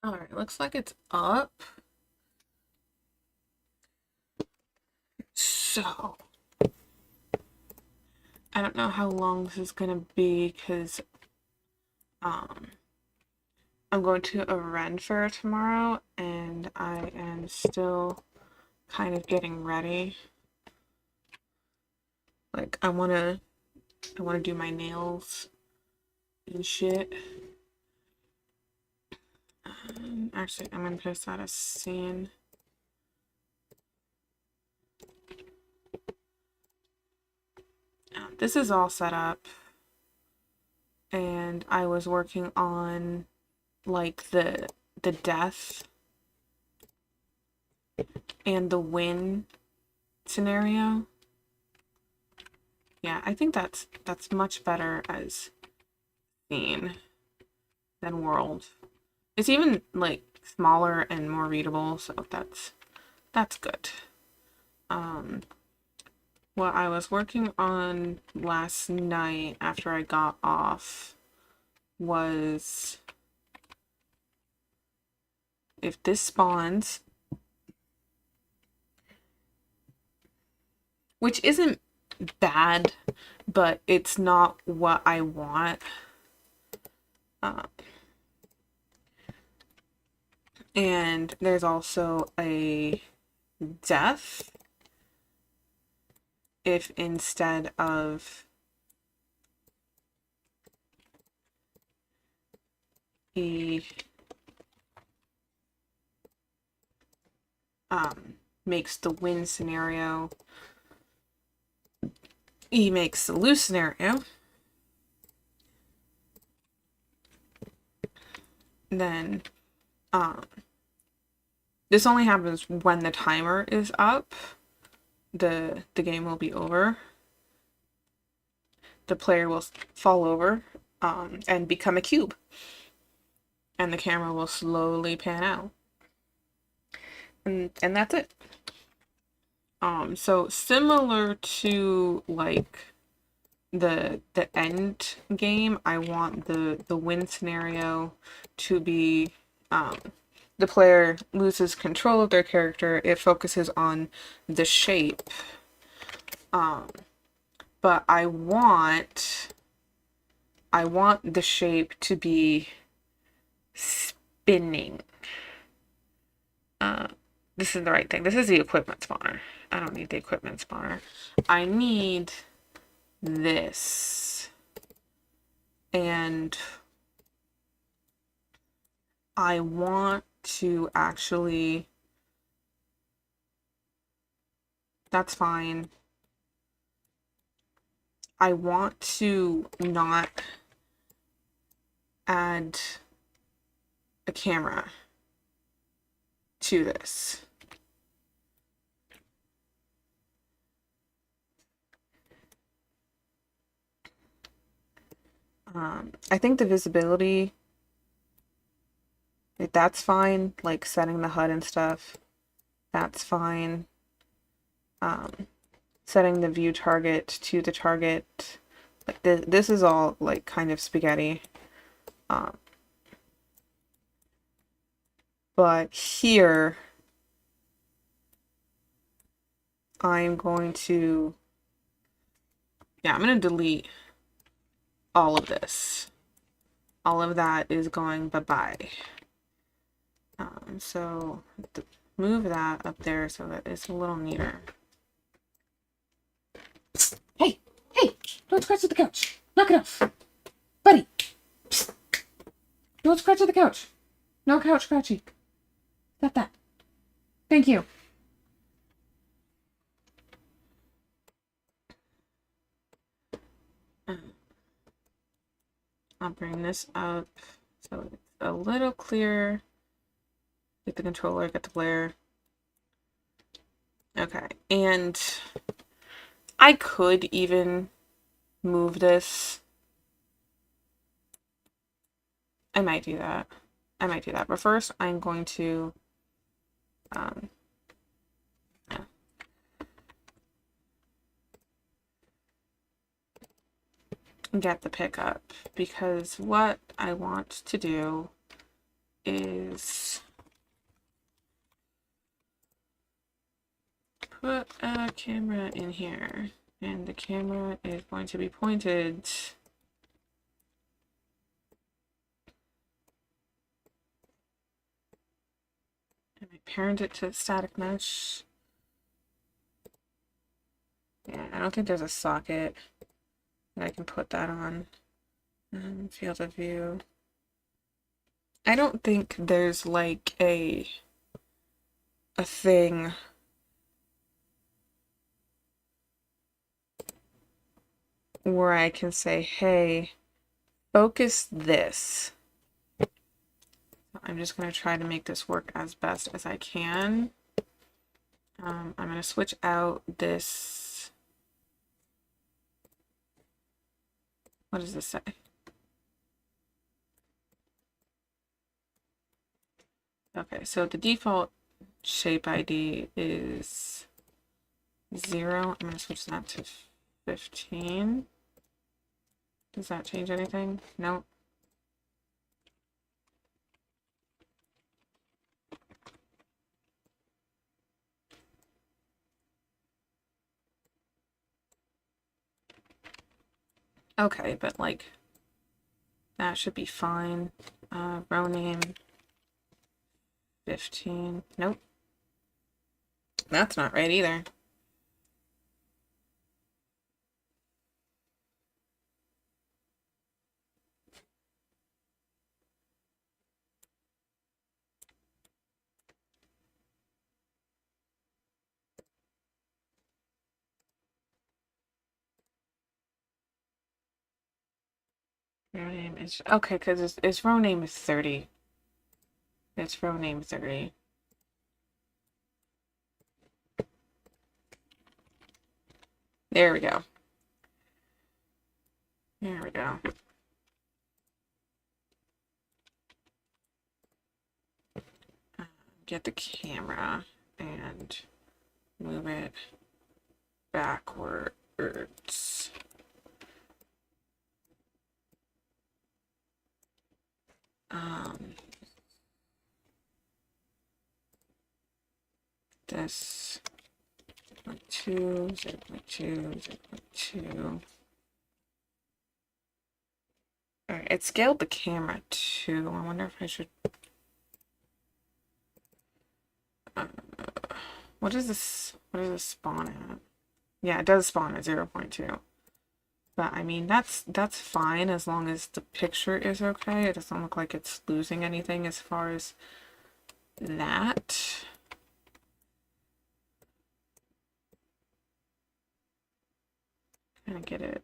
All right, looks like it's up. So, I don't know how long this is gonna be because um I'm going to a Ren fair tomorrow and I am still kind of getting ready. Like I wanna do my nails and shit. Actually, I'm gonna post that as scene. This is all set up, and I was working on like the death and the win scenario. Yeah, I think that's much better as scene than world. It's even like smaller and more readable, so that's good. Um, what I was working on last night after I got off was if this spawns, which isn't bad, but it's not what I want. Uh, and there's also a death if instead of he makes the win scenario, he makes the lose scenario, then this only happens when the timer is up. The game will be over. The player will fall over and become a cube, and the camera will slowly pan out, and that's it. So similar to like the end game, I want the win scenario to be the player loses control of their character. It focuses on the shape. But I want the shape to be spinning. This is the right thing. This is the equipment spawner. I don't need the equipment spawner. I need this. And I want to actually, that's fine. I want to not add a camera to this. I think the visibility, like, that's fine, like setting the HUD and stuff, that's fine. Setting the view target to the target, like this is all like kind of spaghetti. But here, I'm going to, yeah, I'm going to delete all of this. All of that is going bye-bye. So move that up there so that it's a little neater. Hey, hey, don't scratch at the couch. Knock it off. Buddy. Psst. Don't scratch at the couch. No couch scratching. Stop that. Thank you. I'll bring this up so it's a little clearer. Get the controller, get the player. Okay, and I could even move this. I might do that. But first, I'm going to get the pickup because what I want to do is put a camera in here, and the camera is going to be pointed and I parent it to static mesh. Yeah, I don't think there's a socket that I can put that on. Field of view. I don't think there's like a thing where I can say, hey, focus this. I'm just going to try to make this work as best as I can. I'm going to switch out this. What does this say? Okay, so the default shape ID is 0. I'm going to switch that to 15. Does that change anything? No. Okay, but like that should be fine. Row name 15. Nope. That's not right either. Row name is okay because its row name is 30. Its row name 30. There we go. There we go. Get the camera and move it backwards. This 0.2, 0.2, 0.2. Alright, it scaled the camera too. I wonder if I should. What is this? What does this spawn at? Yeah, it does spawn at 0.2. But I mean, that's fine as long as the picture is okay. It doesn't look like it's losing anything as far as that. Gonna get it.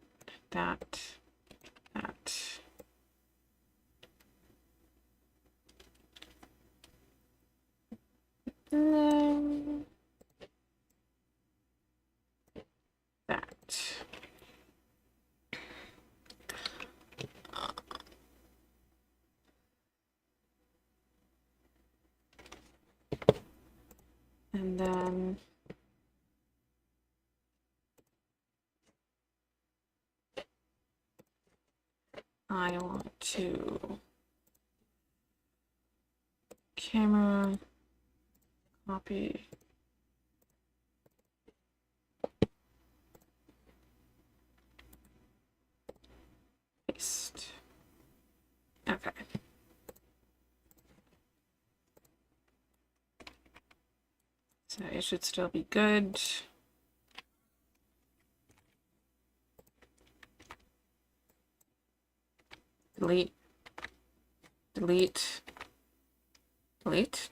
That. No. That. And then I want to camera copy. Paste. Okay. So it should still be good. Delete. Delete. Delete.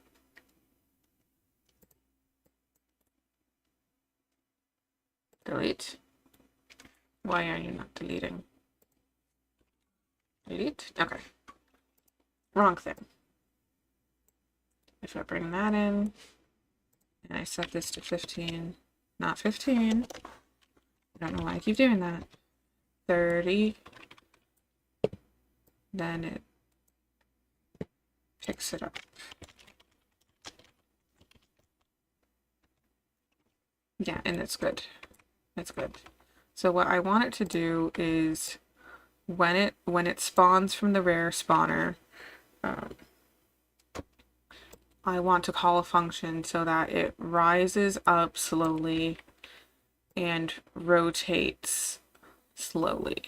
Delete. Why are you not deleting? Delete? Okay. Wrong thing. If I bring that in, and I set this to 15, not 15. I don't know why I keep doing that. 30. Then it picks it up. Yeah, and it's good. It's good. So what I want it to do is when it spawns from the rare spawner, I want to call a function so that it rises up slowly and rotates slowly.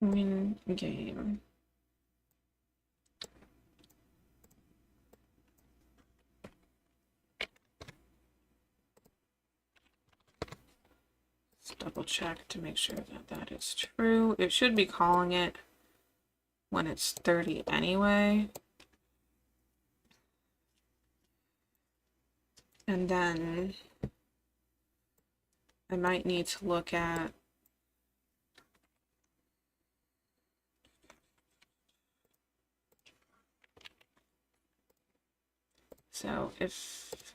Win game. Let's double check to make sure that that is true. It should be calling it when it's 30 anyway. And then I might need to look at so if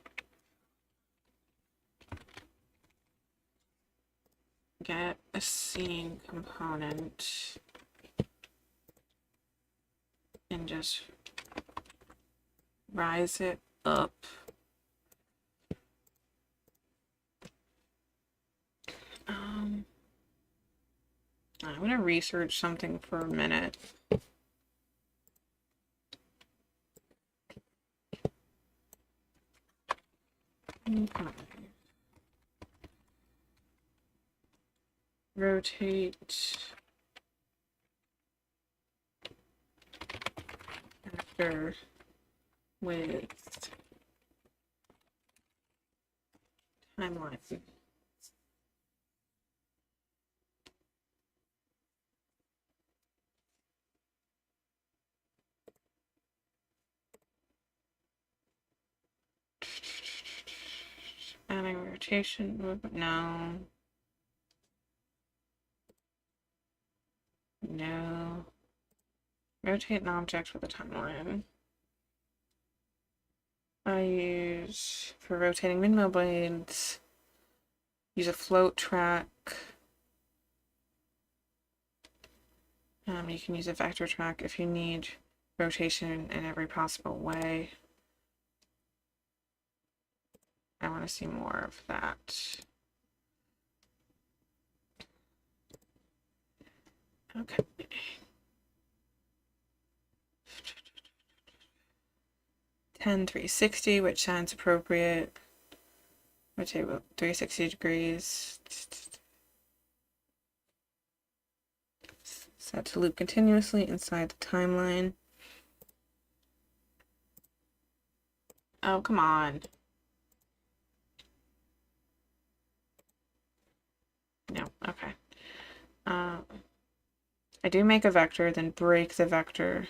get a scene component and just rise it up. I'm gonna research something for a minute. Okay. Rotate vector with timeline. Adding rotation movement. No. No. Rotate an object with a timeline. I use, for rotating windmill blades, use a float track. You can use a vector track if you need rotation in every possible way. I want to see more of that. Okay. 10 360, which sounds appropriate. Rotate with 360 degrees. Set to loop continuously inside the timeline. Oh, come on. No, okay. I do make a vector, then break the vector.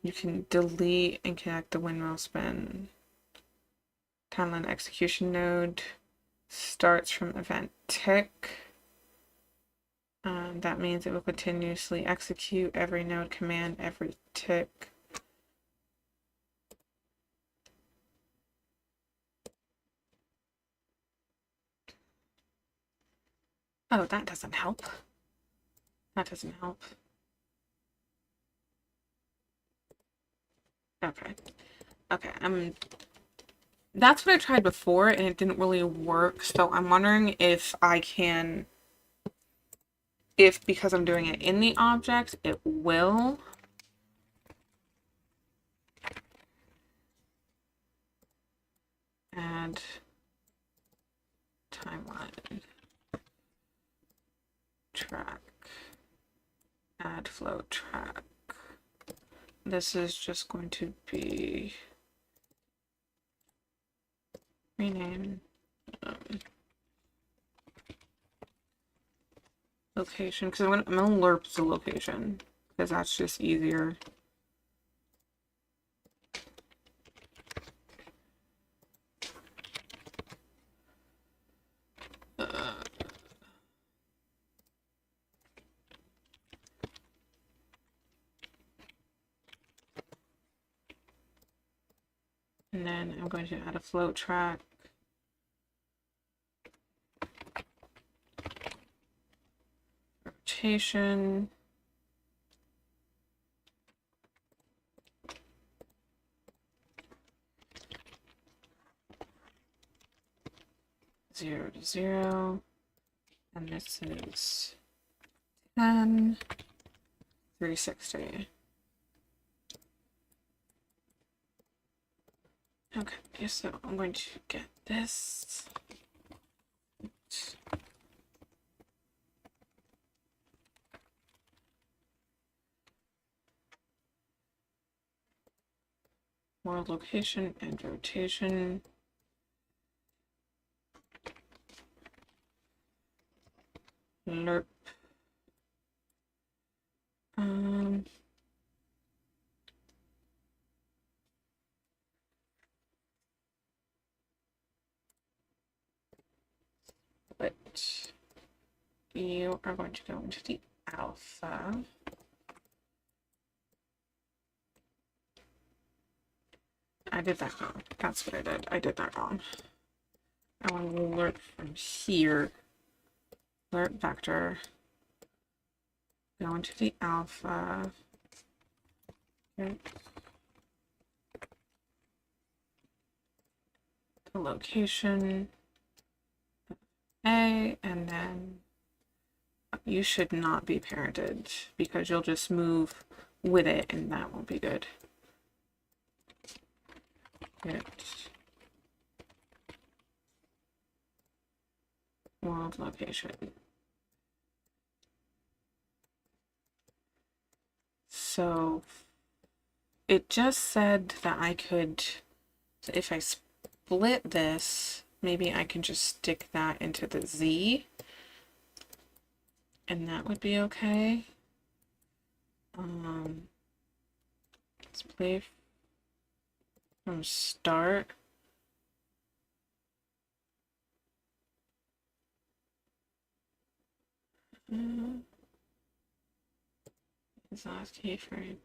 You can delete and connect the windmill spin. Timeline execution node starts from event tick. That means it will continuously execute every node command every tick. Oh, that doesn't help. That doesn't help. Okay. Okay, that's what I tried before and it didn't really work, so I'm wondering if I can, if because I'm doing it in the object, it will. Add timeline. Track. Add flow track. This is just going to be rename location, because I'm gonna lerp the location because that's just easier. And then I'm going to add a float track. rotation. Zero to 0. And this is 10, 360. Okay, so I'm going to get this. World location and rotation. Lerp. But you are going to go into the alpha. I did that wrong. That's what I did. I did that wrong. I want to lerp from here. Lerp vector. Go into the alpha. Okay. The location. A, and then you should not be parented because you'll just move with it and that won't be good. Get world location. So it just said that I could, if I split this, maybe I can just stick that into the Z and that would be okay. Let's play from start. Is last keyframe.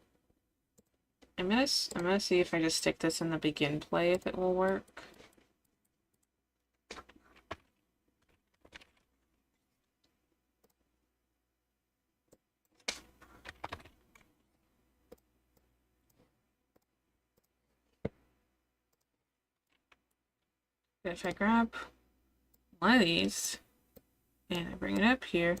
I'm gonna see if I just stick this in the begin play if it will work. If I grab one of these and I bring it up here,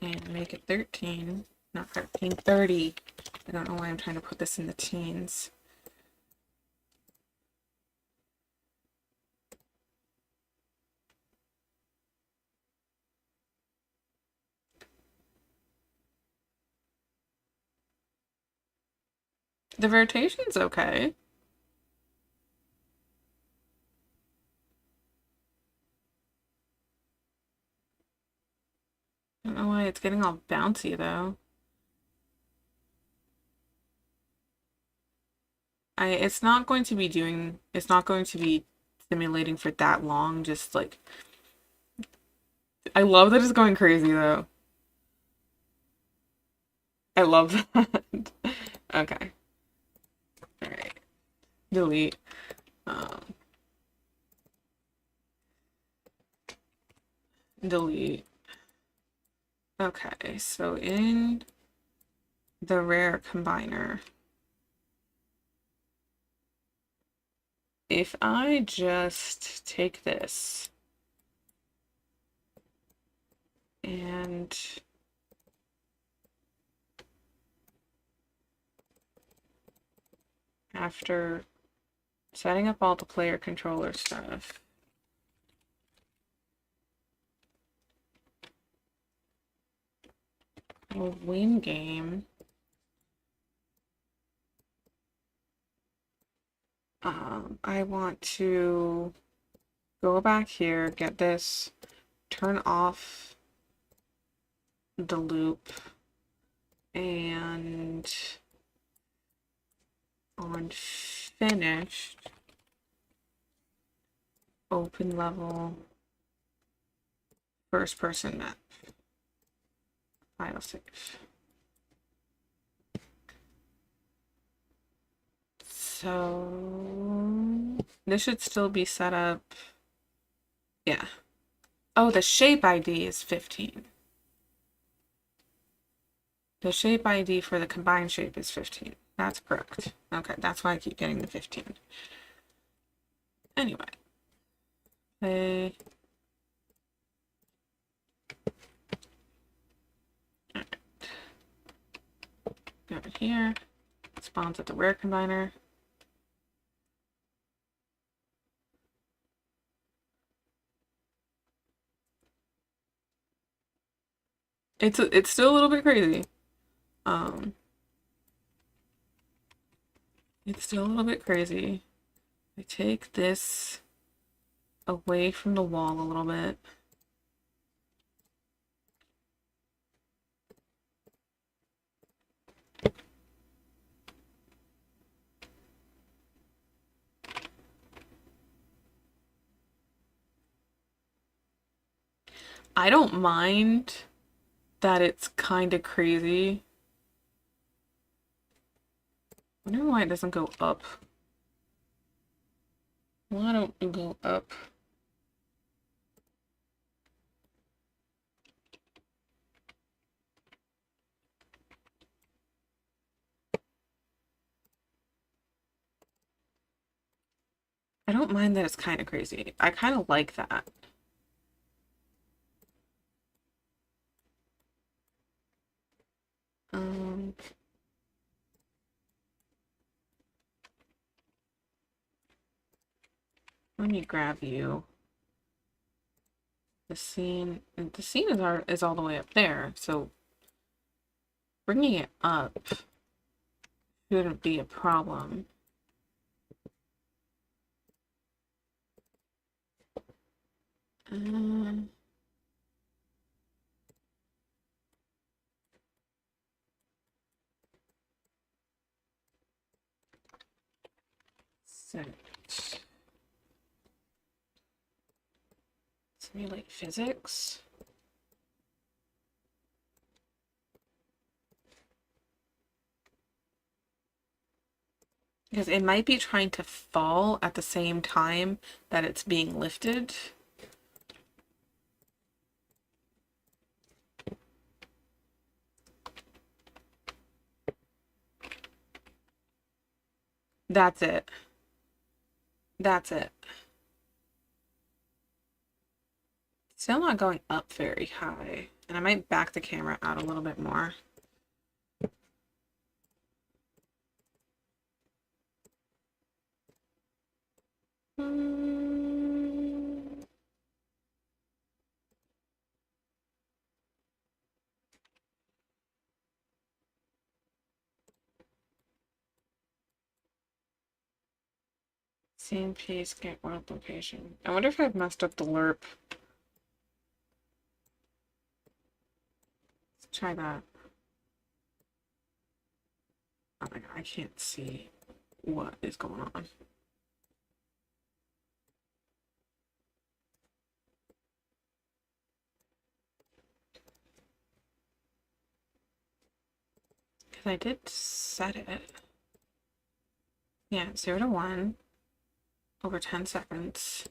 and make it 13, not 13, 30. I don't know why I'm trying to put this in the teens. The rotation's okay. I don't know why it's getting all bouncy though. It's not going to be simulating for that long, just like I love that it's going crazy though. I love that. Okay. Alright. Delete. Delete. Okay, so in the rare combiner, if I just take this and after setting up all the player controller stuff, I'll win game. I want to go back here, get this, turn off the loop, and on finished, open level first person map. File save. So This should still be set up. Yeah. Oh, the shape ID is 15. The shape ID for the combined shape is 15. That's correct. Okay, that's why I keep getting the 15. Anyway. Play. Alright. Go over here. Spawns at the where combiner. It's still a little bit crazy. It's still a little bit crazy. I take this away from the wall a little bit. I don't mind that it's kind of crazy. I wonder why it doesn't go up. Why don't you go up? I don't mind that it's kind of crazy. I kind of like that. Um, Let me grab you. The scene is all the way up there, so bringing it up shouldn't be a problem. Um, Set. Simulate physics. Because it might be trying to fall at the same time that it's being lifted. That's it. That's it. Still not going up very high. And I might back the camera out a little bit more. Same piece, get world location. I wonder if I've messed up the lerp. Let's try that. Oh my god, I can't see what is going on. Because I did set it. Yeah, 0 to 1 over 10 seconds.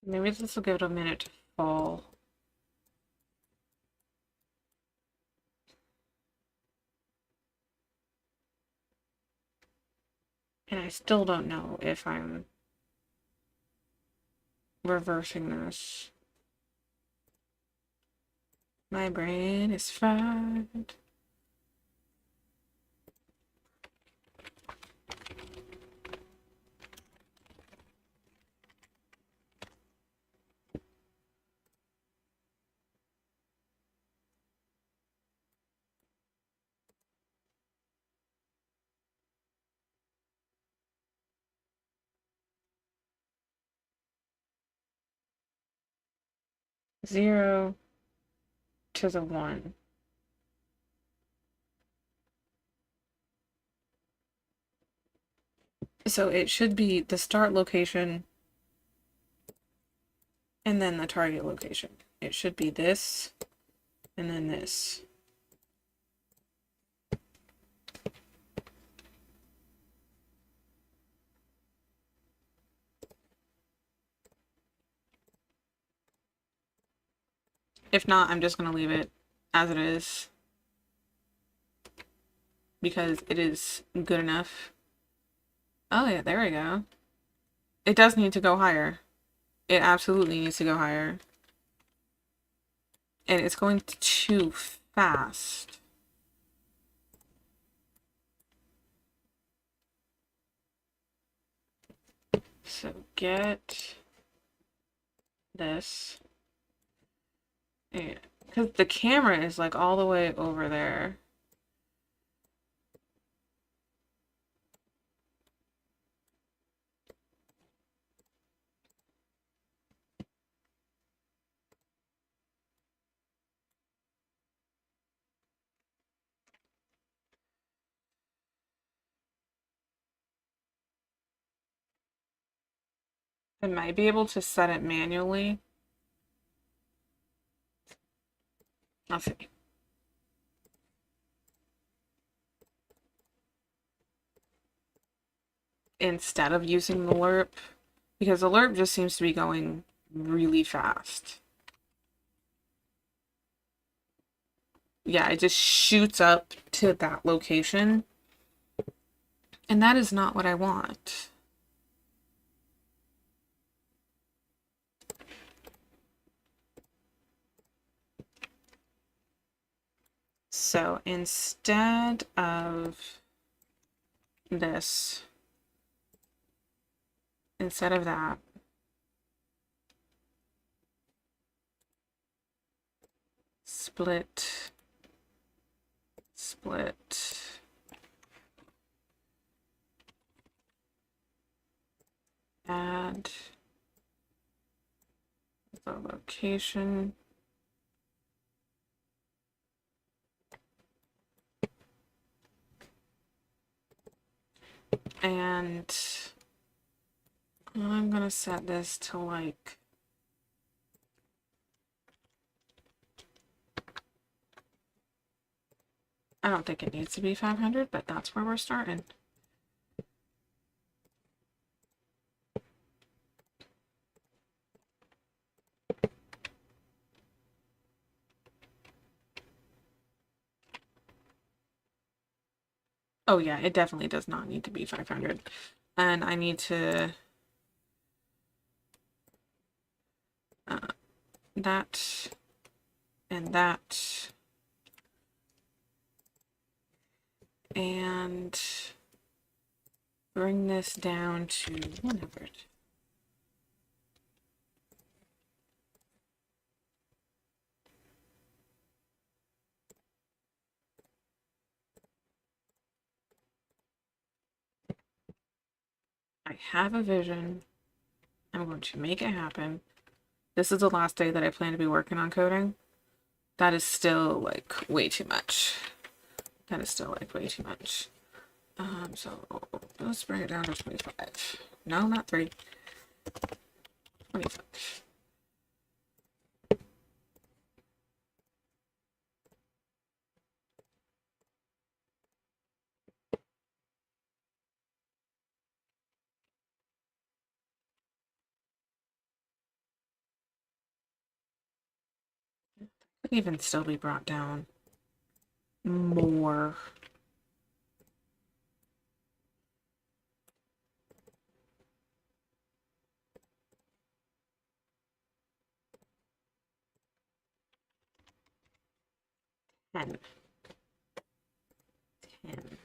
Maybe this will give it a minute to fall. And I still don't know if I'm reversing this. My brain is fried. Zero to the one. So it should be the start location and then the target location. It should be this and then this. If not, I'm just going to leave it as it is because it is good enough. Oh yeah, there we go. It does need to go higher. It absolutely needs to go higher. And it's going too fast. So get this. Because the camera is like all the way over there. I might be able to set it manually. I'll see. Instead of using the lerp, because the lerp just seems to be going really fast. Yeah, it just shoots up to that location. And that is not what I want. So instead of this, instead of that, split, split, add the location. And I'm gonna set this to like, I don't think it needs to be 500, but that's where we're starting. Oh yeah, it definitely does not need to be 500. And I need to that and that and bring this down to 100. I have a vision. I'm going to make it happen. This is the last day that I plan to be working on coding. That is still like way too much. That is still like way too much. So let's bring it down to 25. No, not 3. 25. Could even still be brought down more. Ten. 10.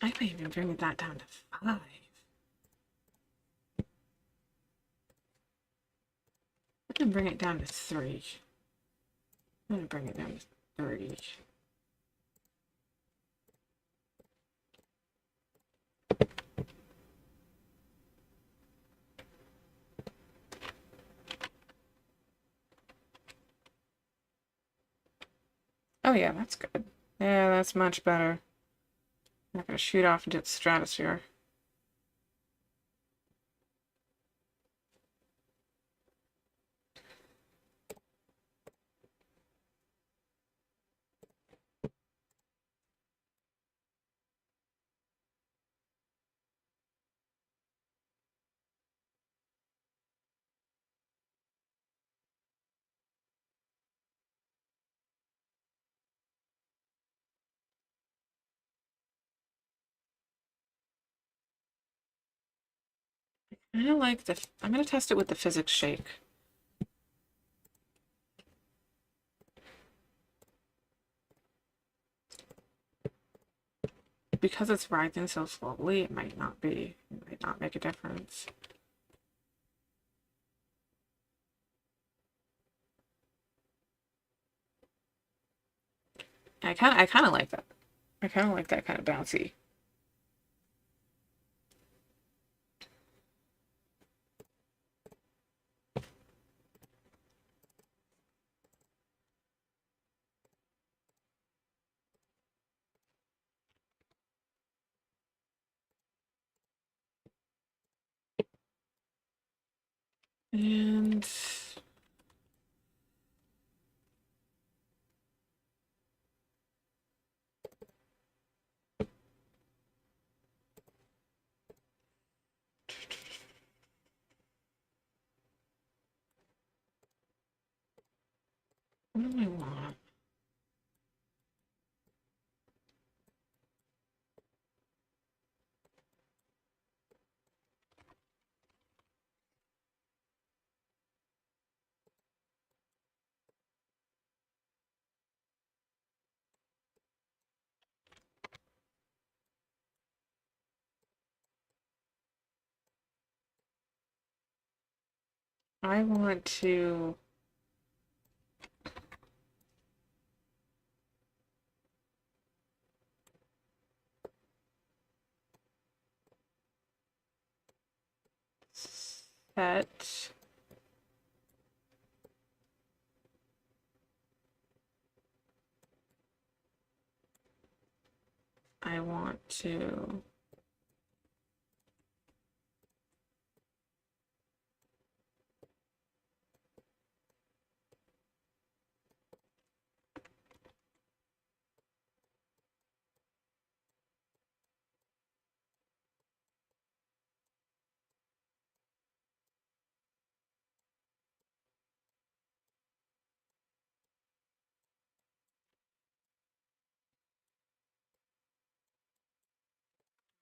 I might even bring that down to 5. I'm gonna bring it down to 3. I'm gonna bring it down to 30. Oh yeah, that's good. Yeah, that's much better. I'm not gonna shoot off into the stratosphere. I like the. I'm gonna test it with the physics shake. Because it's rising so slowly, it might not be. It might not make a difference. I kind of like that. I kind of like that kind of bouncy. And what do I want? I want to. Set. I want to.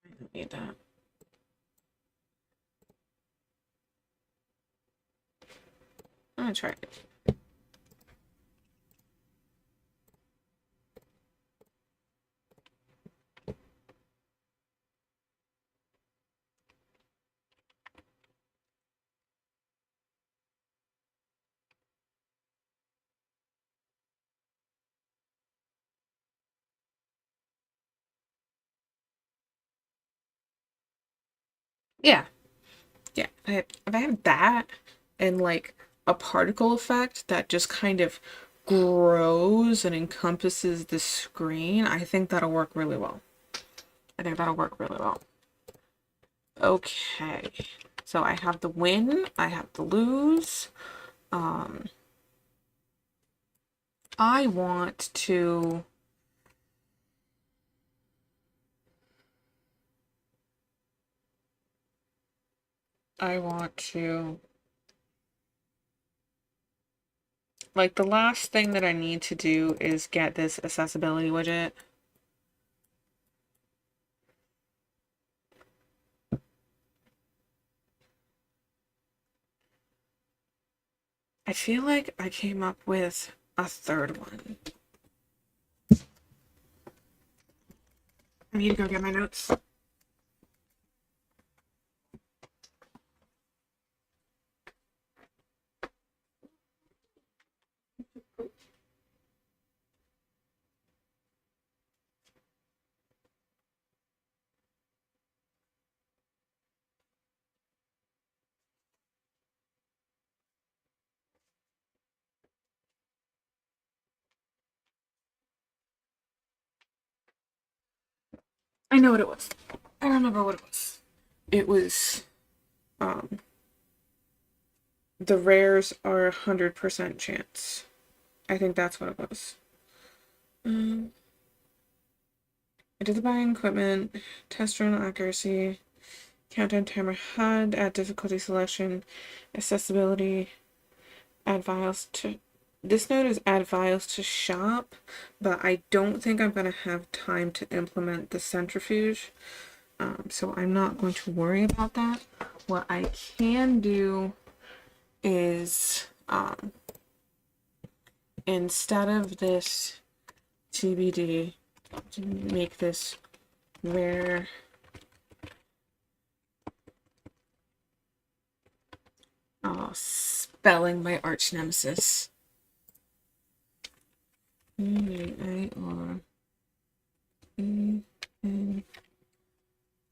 I don't need that. I'm gonna try it. Yeah, yeah. If I have that and like a particle effect that just kind of grows and encompasses the screen, I think that'll work really well. I think that'll work really well. Okay, so I have the win, I have the lose. I want to like the last thing that I need to do is get this accessibility widget. I feel like I came up with a third one. I need to go get my notes. I know what it was. I remember what it was. It was, um, the rares are 100% chance. I think that's what it was. I did the buying equipment, test journal accuracy, countdown timer HUD, add difficulty selection, accessibility, add files to. This note is add files to shop, but I don't think I'm going to have time to implement the centrifuge. So I'm not going to worry about that. What I can do is, instead of this TBD, make this where spelling my arch nemesis.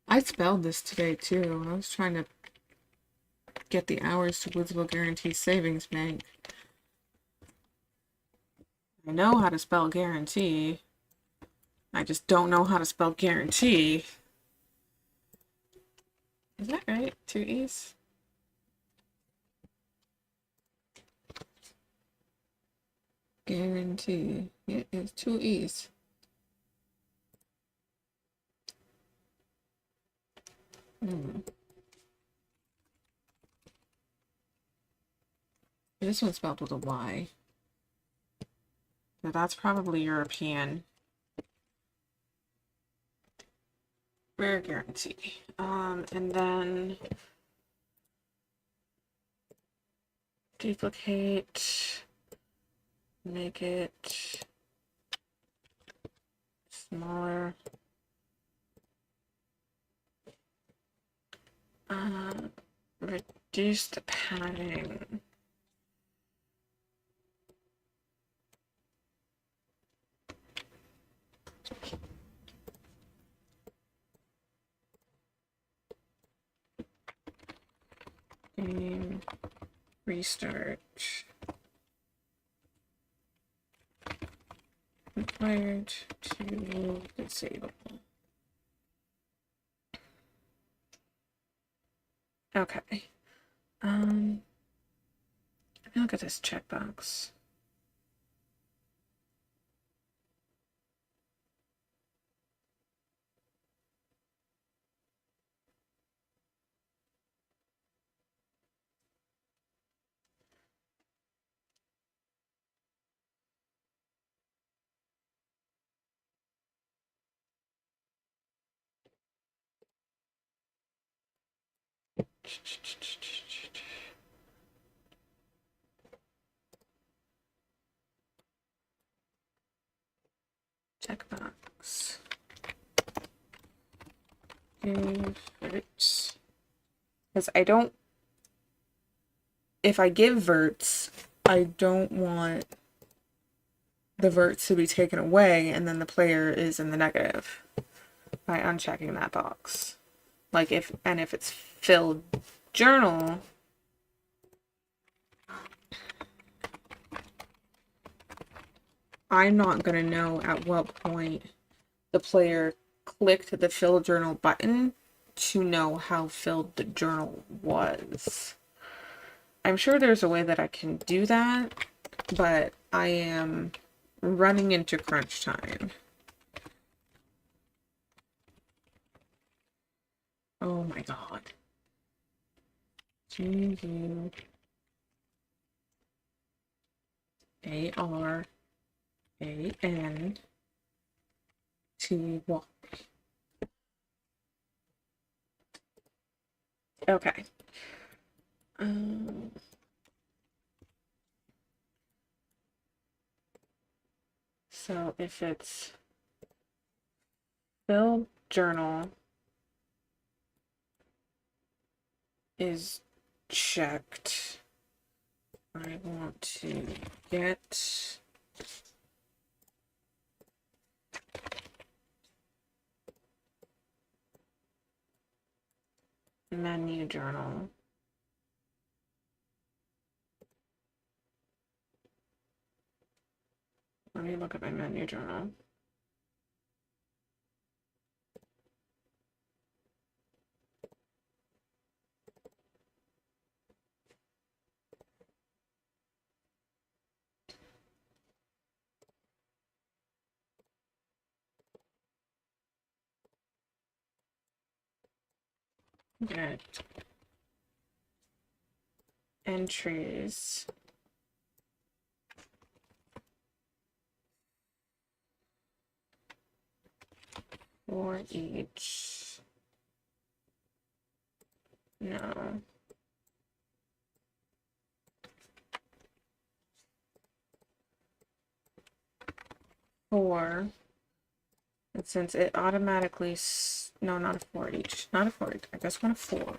I spelled this today too. I was trying to get the hours to Woodsville Guarantee Savings Bank. I know how to spell guarantee. I just don't know how to spell guarantee. Is that right? 2 E's? Guarantee. It is 2 E's. This one's spelled with a Y. So that's probably European. Rare guarantee. And then duplicate, make it smaller. Reduce the padding. Game restart. Required to disable. Okay. Look at this checkbox. Checkbox. Give verts. Because I don't. If I give verts, I don't want the verts to be taken away and then the player is in the negative by unchecking that box. Like if it's filled journal, I'm not going to know at what point the player clicked the fill journal button to know how filled the journal was. I'm sure there's a way that I can do that, but I am running into crunch time. Oh my god. Guaranty. Okay. So if it's Phil journal is checked, I want to get menu journal. Let me look at my menu journal. Get entries for each. No. For, and since it automatically, no, not a for each, not a for each, I just want a for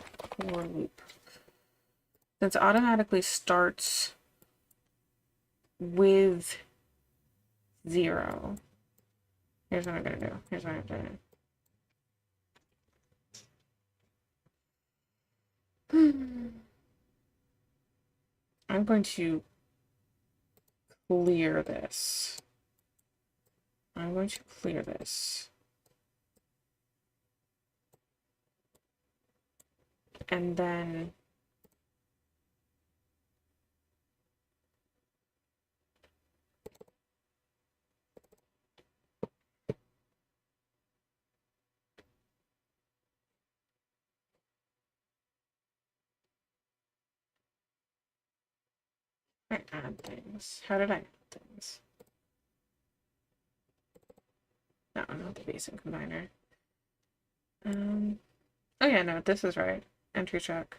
loop. Since it automatically starts with 0, here's what I'm gonna do. Here's what I'm gonna do. I'm going to clear this. I'm going to clear this. And then I add things. How did I add things? No, not the basic combiner. Oh yeah, no, this is right. Entry check.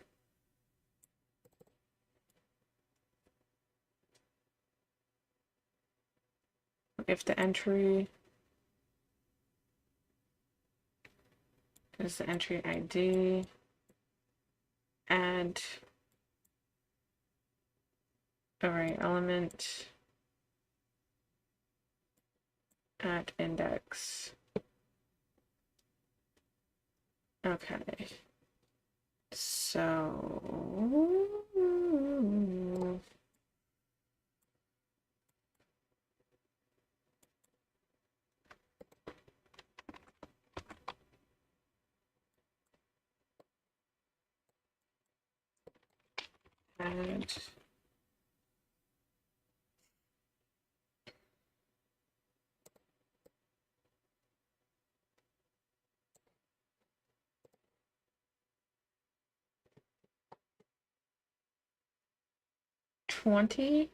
If the entry is the entry ID, add array element at index. Okay. So add 20.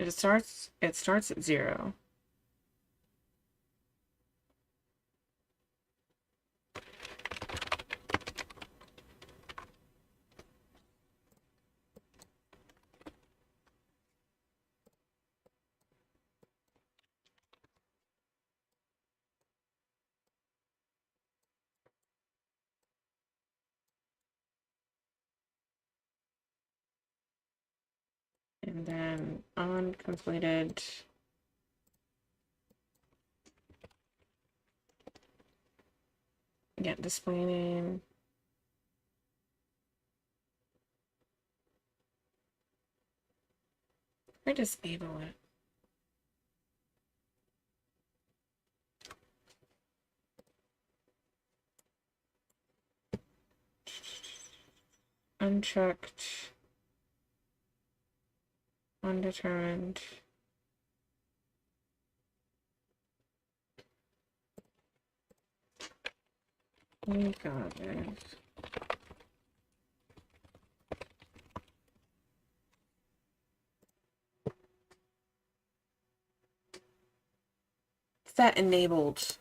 It starts at 0. And then on completed display name I disable it. Unchecked. Undetermined. We got it. Set enabled.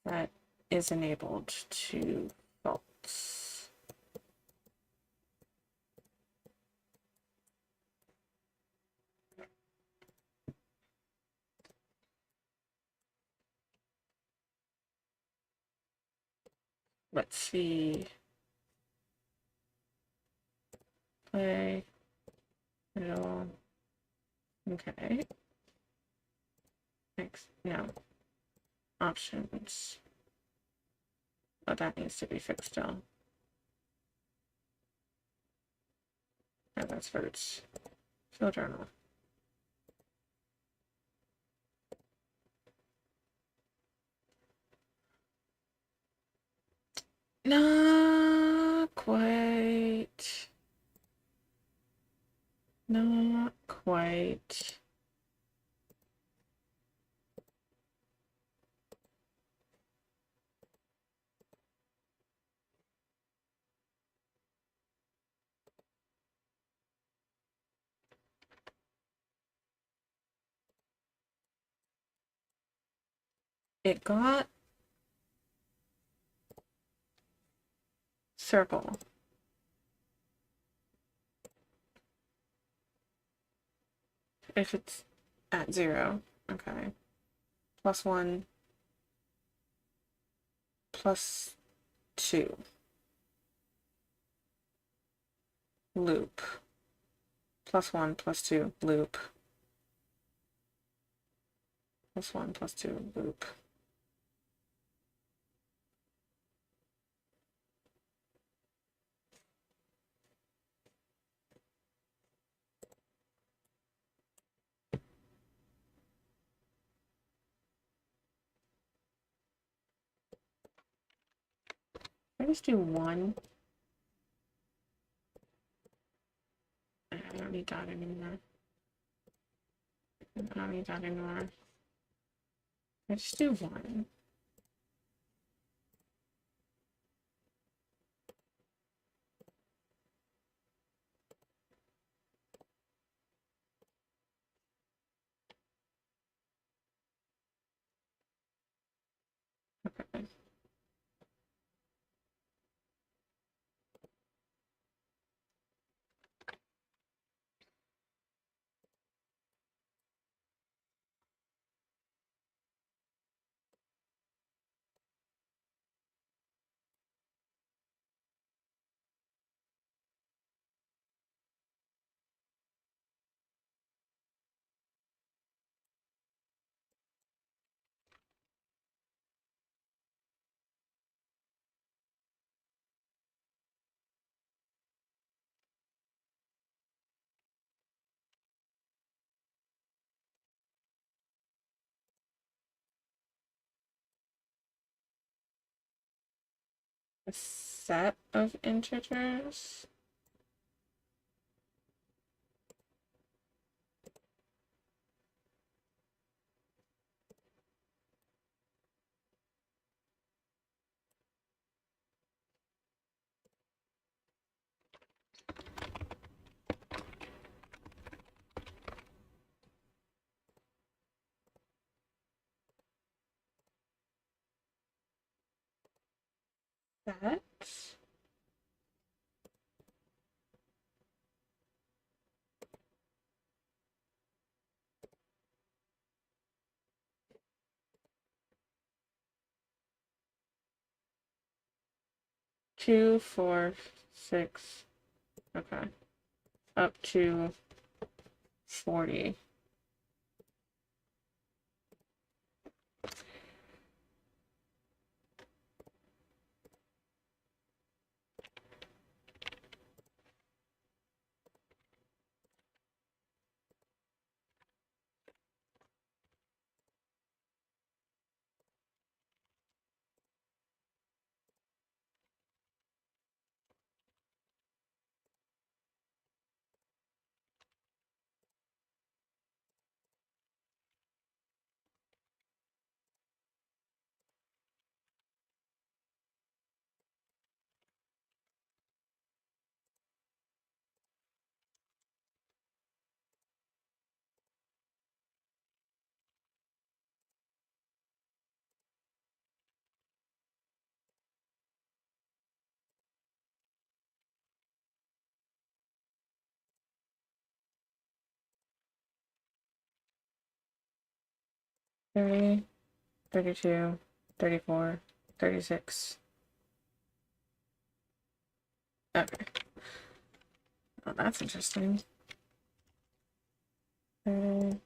That is enabled to false. Let's see. Play. Middle. Okay. Next. No. Options. Oh, that needs to be fixed still. Oh, that's first. Fill journal. Not quite. Not quite. It got circle. If it's at 0, okay. +1, +2. Loop. +1, +2, loop. +1, +2, loop. I just do 1. I don't need that anymore. I don't need that anymore. I just do 1. Okay. A set of integers. Set. 2, 4, 6. Okay. Up to 40. 30, 32, 34, 36. Okay. Oh, that's interesting. 30,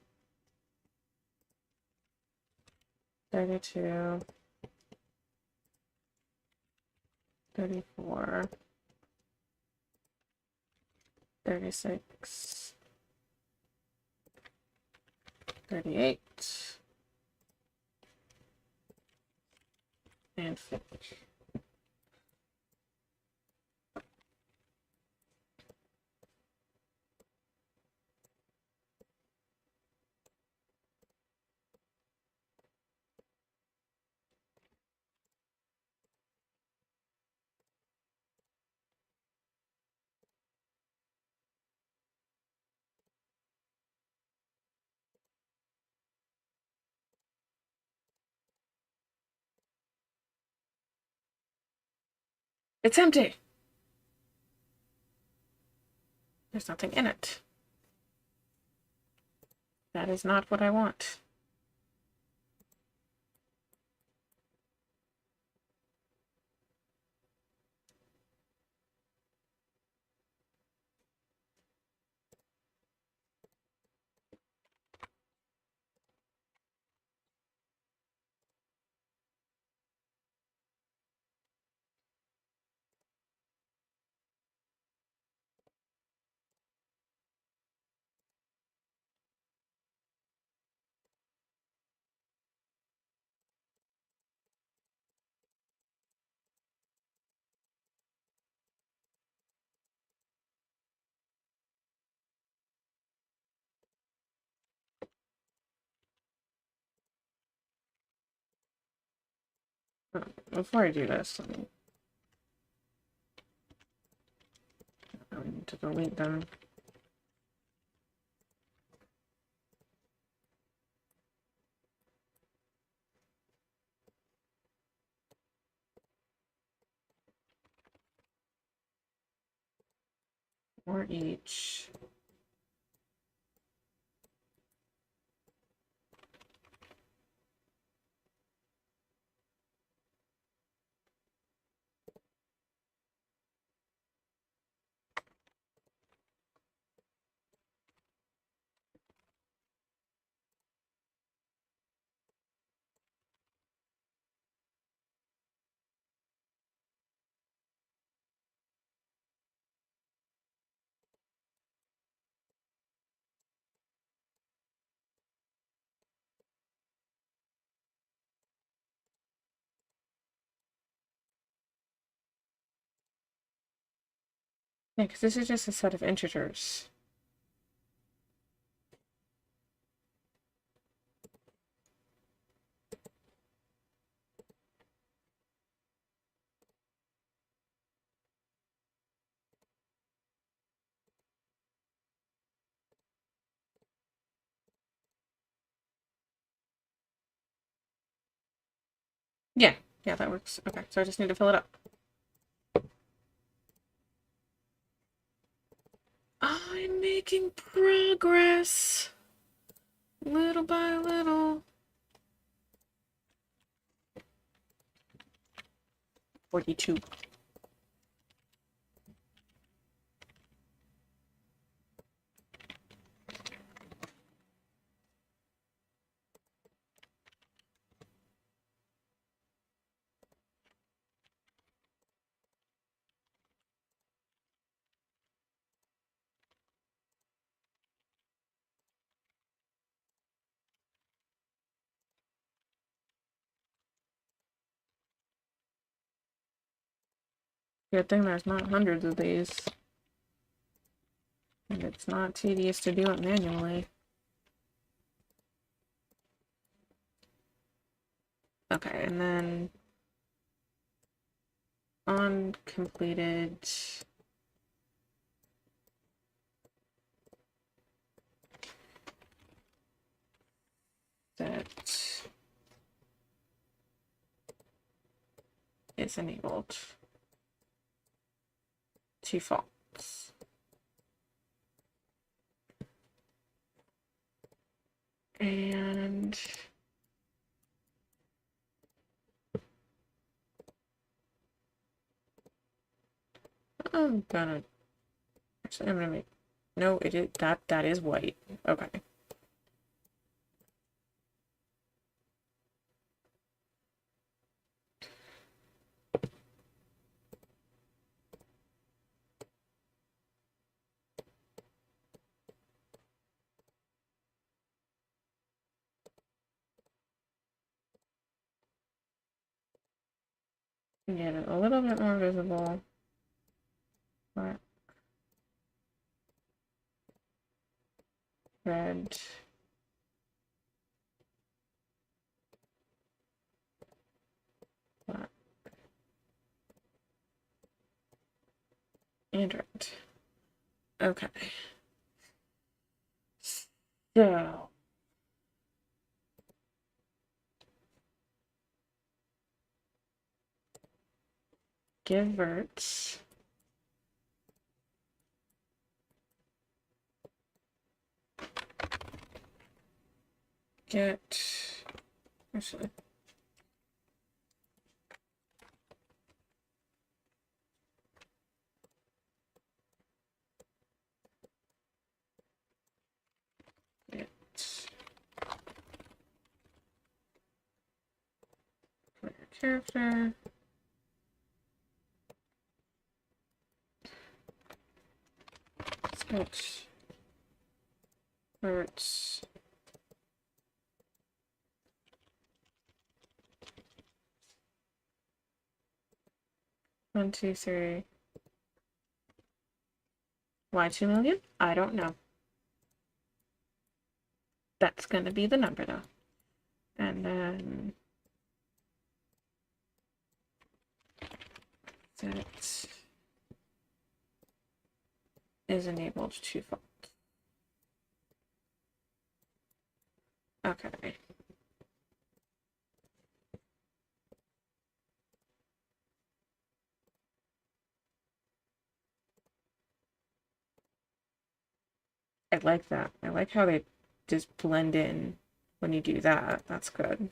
32, 34, 36, 38, and 50. It's empty. There's nothing in it. That is not what I want. Before I do this, I need to delete them. Or each. Yeah, because this is just a set of integers. Yeah, that works. Okay, so I just need to fill it up. I'm making progress. Little by little. 42. Good thing there's not hundreds of these. And it's not tedious to do it manually. Okay, and then on completed that is enabled to false. And I'm gonna actually I'm gonna make no, it is that is white. Okay. Get it a little bit more visible. Black, red, black, and red. Okay. So give verts. Get actually get player character. Sketch verts. One, two, three. Why 2 million? I don't know. That's gonna be the number though. And then that is enabled to font. Okay. I like that. I like how they just blend in when you do that. That's good.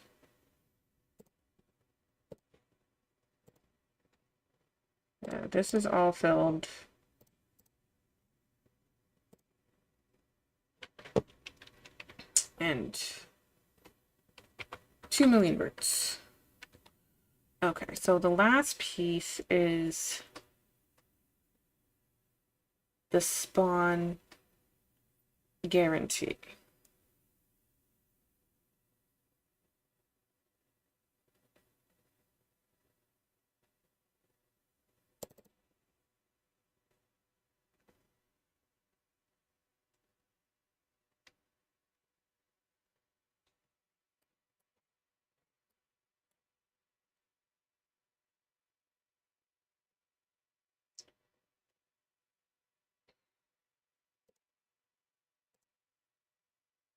This is all filled. And 2 million words. Okay, so the last piece is the spawn guarantee.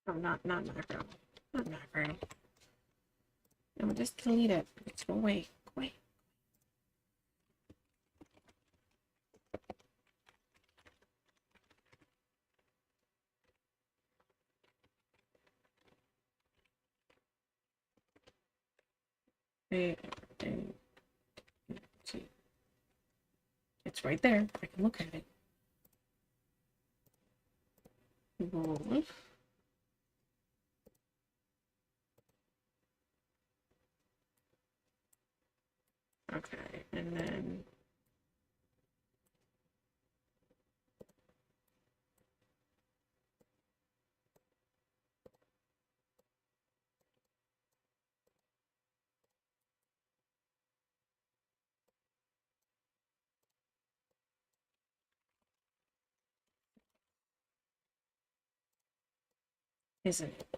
Oh, not macro. Not macro. No, just delete it. Let's go away. Go away. It's right there. I can look at it. Okay, and then isn't it?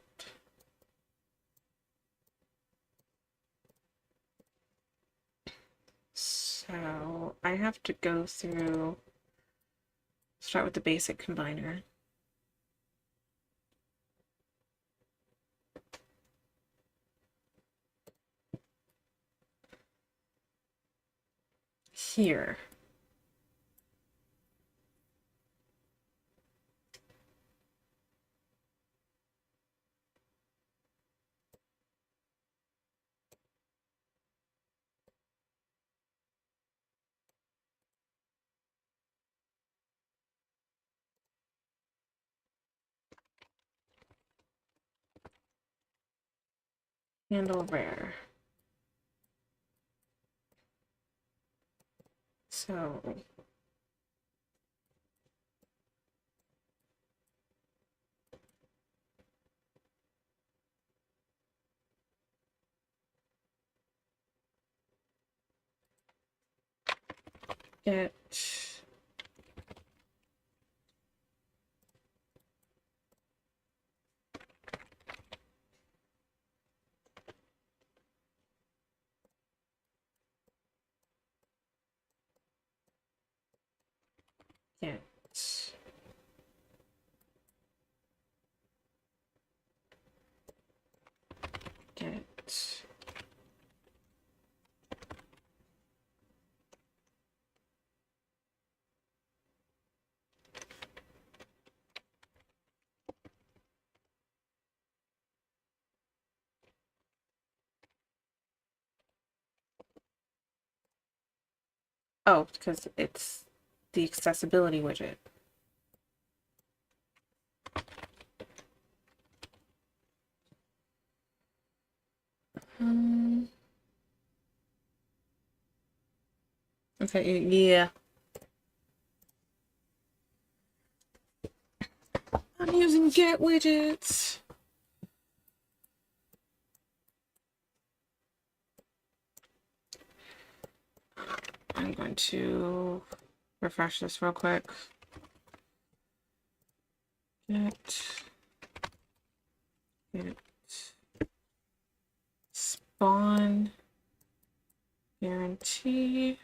So I have to go through, start with the basic combiner. Here. Handle rare. So get get get oh, because it's the accessibility widget. Okay, yeah. I'm using get widgets. I'm going to refresh this real quick. Get spawn guarantee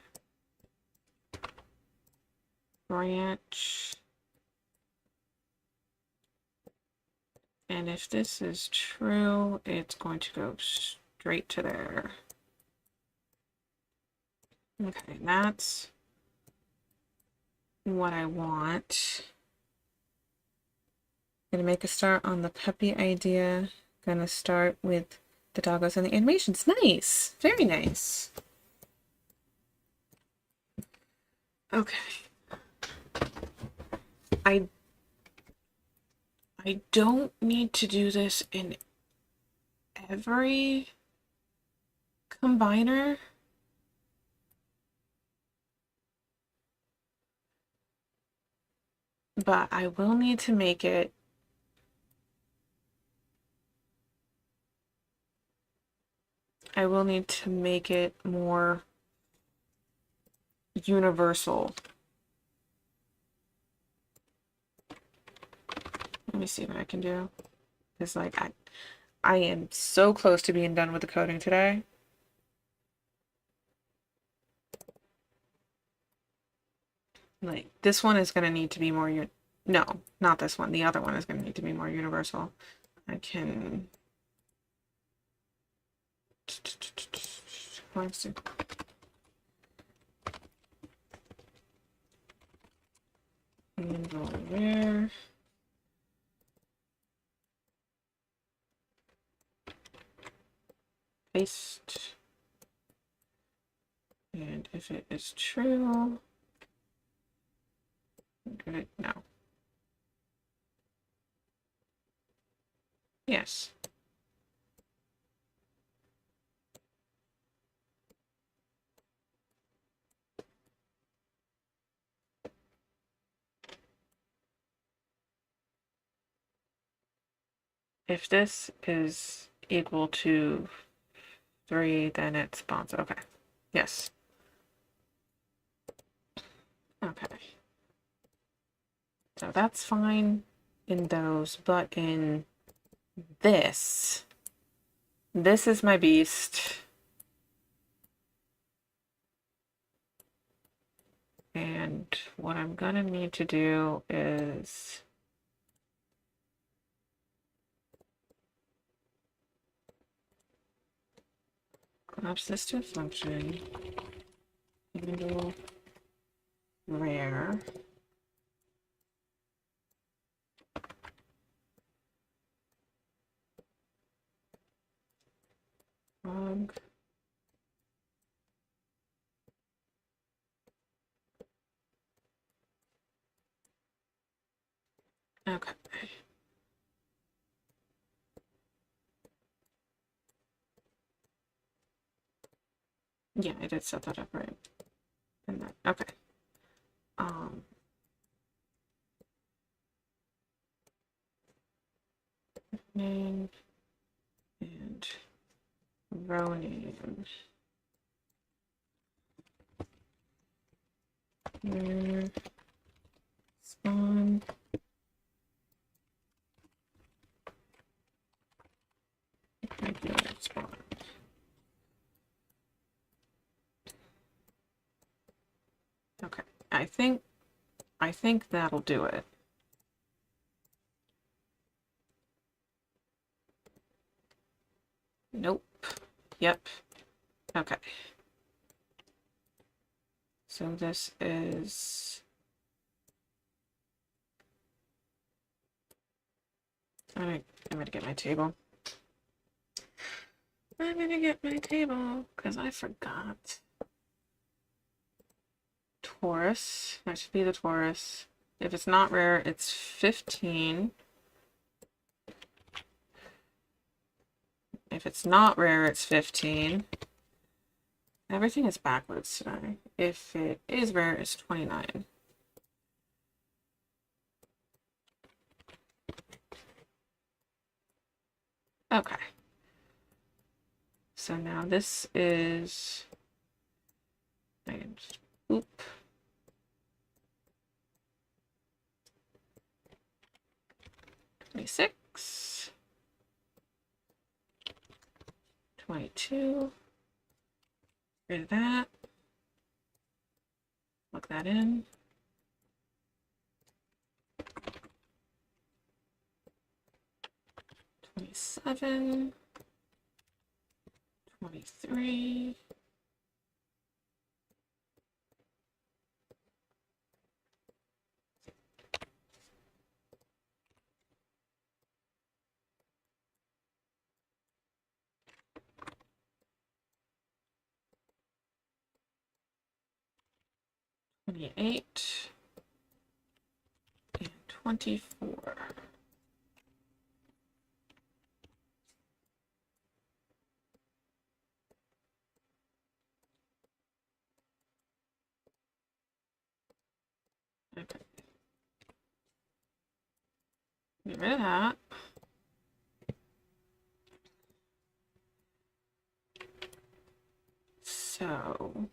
branch. And if this is true, it's going to go straight to there. Okay, that's what I want. Gonna make a start on the puppy idea. Gonna start with the doggos and the animations. Nice, very nice. Okay. I don't need to do this in every combiner. But I will need to make it more universal. Let me see what I can do. It's like I am so close to being done with the coding today. Like this one is gonna need to be more no, not this one. The other one is gonna need to be more universal. I can handle where paste, and if it is true, good. No. Yes. If this is equal to 3, then it spawns. Okay. Yes. Okay. So that's fine in those, but in this is my beast. And what I'm gonna need to do is collapse this to a function, handle rare. Log. Okay. Yeah, I did set that up right. And that, okay. Name and row name. Spawn. Regular spawn. Okay, I think that'll do it. Nope. Yep. Okay. So this is... I'm gonna get my table. I'm gonna get my table because I forgot. Taurus. That should be the Taurus. If it's not rare, it's 15. If it's not rare, it's 15. Everything is backwards today. If it is rare, it's 29. Okay. So now this is... Oop. $26. $22. Rid of that. Plug that in. $27. $23. $28. And $24. Okay. Get rid of that. So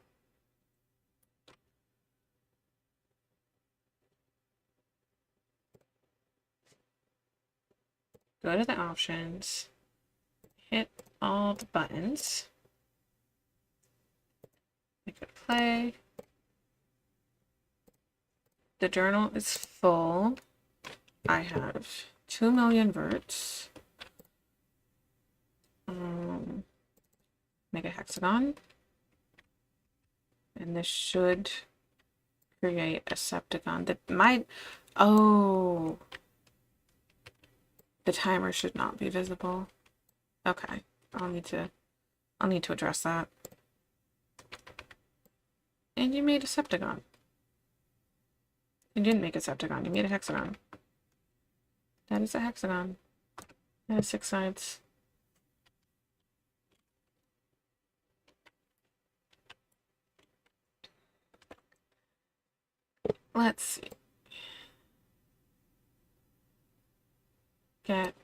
go to the options, hit all the buttons, make it play. The journal is full. I have 2 million verts. Make a hexagon. And this should create a septagon that might... Oh! The timer should not be visible. Okay. I'll need to address that. And you made a septagon. You didn't make a septagon, you made a hexagon. That is a hexagon. That has 6 sides. Let's see. Get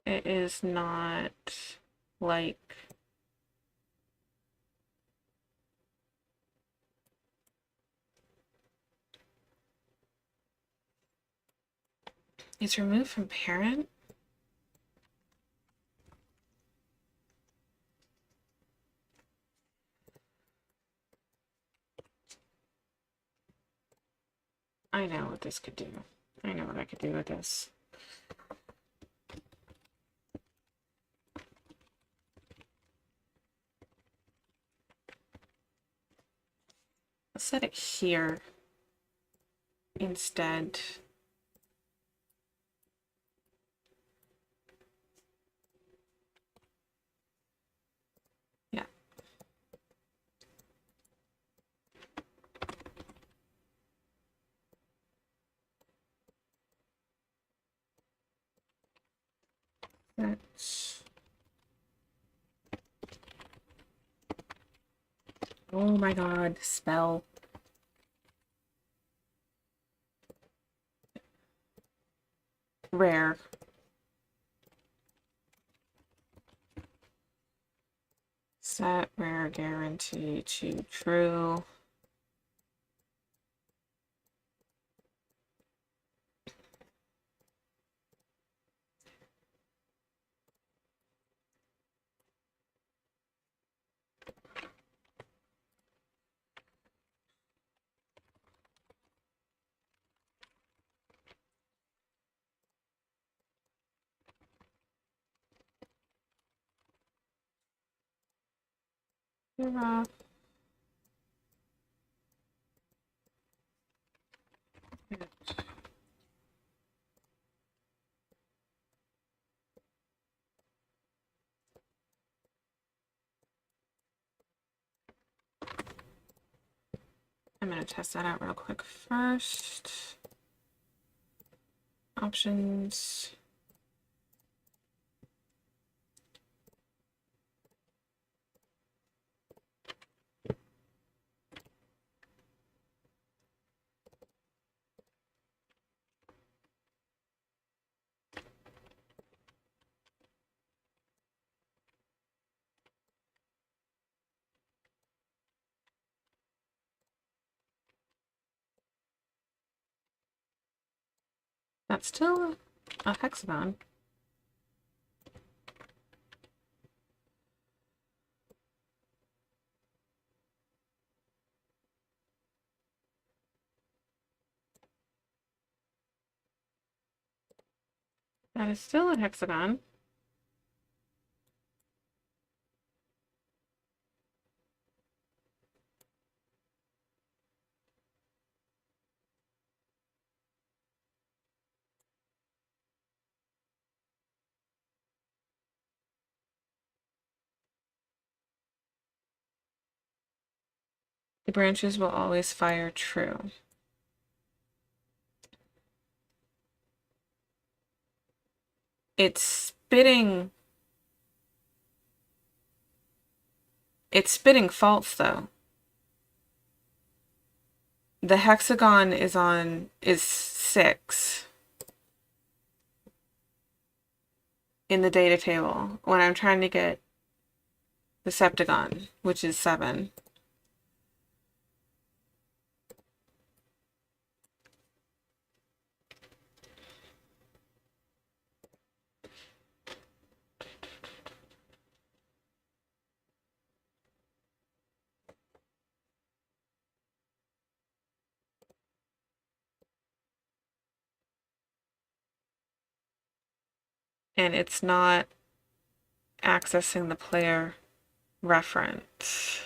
it is not like it's removed from parent. I know what this could do. I know what I could do with this. Let's set it here instead. Yeah. That's... Oh my god, spell. Rare. Set rare guarantee to true. Yeah. I'm gonna test that out real quick first. Options. That's still a hexagon. That is still a hexagon. The branches will always fire true. It's spitting. It's spitting false though. The hexagon is 6 in the data table when I'm trying to get the septagon, which is 7. And it's not accessing the player reference.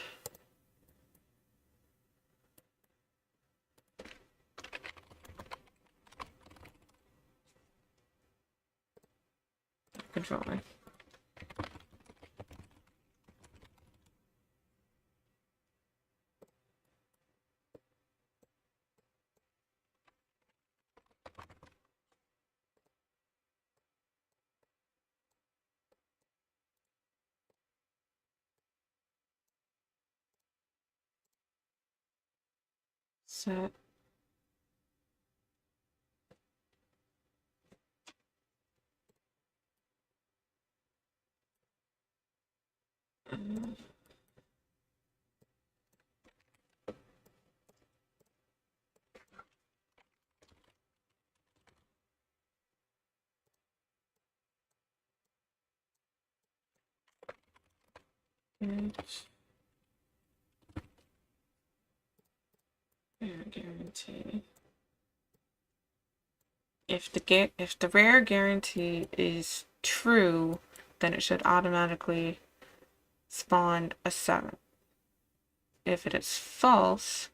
Controlling. Set. Guarantee. If the rare guarantee is true, then it should automatically spawn a 7. If it is false,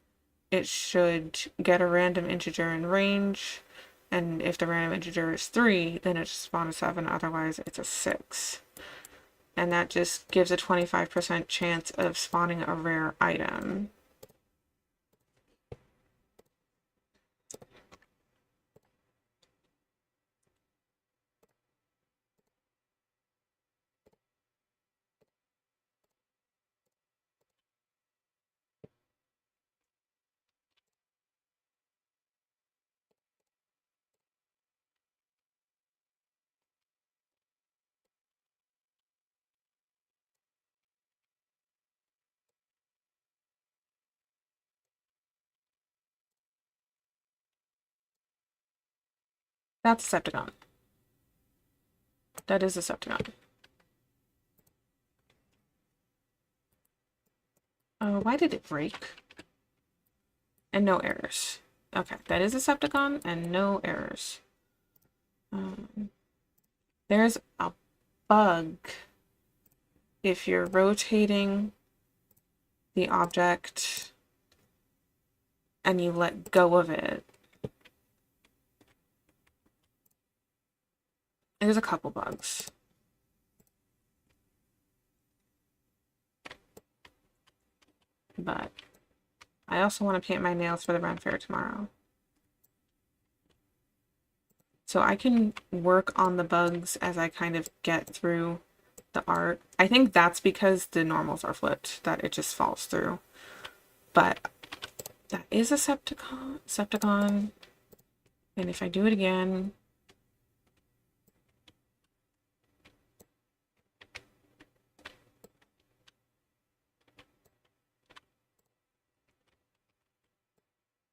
it should get a random integer in range, and if the random integer is 3, then it should spawn a 7, otherwise it's a 6. And that just gives a 25% chance of spawning a rare item. That's a Septicon. That is a Septicon. Oh, why did it break? And no errors. Okay, that is a Septicon and no errors. There's a bug if you're rotating the object and you let go of it. There's a couple bugs. But I also want to paint my nails for the Ren Fair tomorrow. So I can work on the bugs as I kind of get through the art. I think that's because the normals are flipped, that it just falls through. But that is a Septicon. And if I do it again,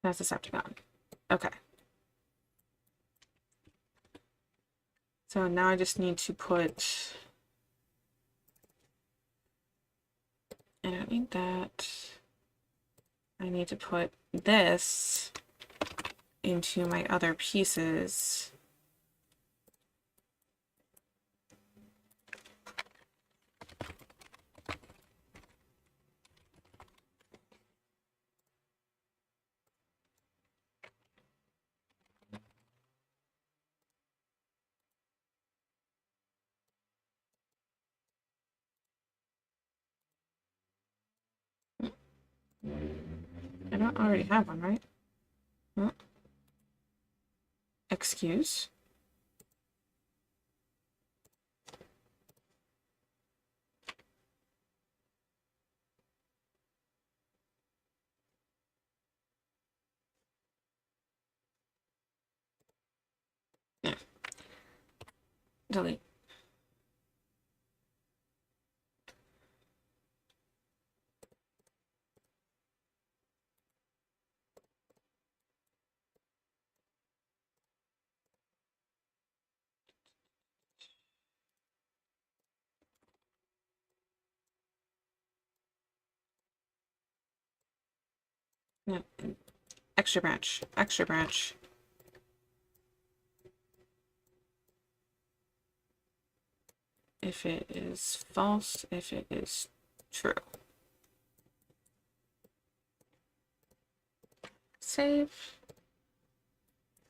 that's a Septicon. Okay. So now I just need to put, I don't need that. I need to put this into my other pieces. I don't already have one, right? Huh? Excuse? Yeah. Delete. Yeah. Extra branch. Extra branch. If it is false, if it is true. Save.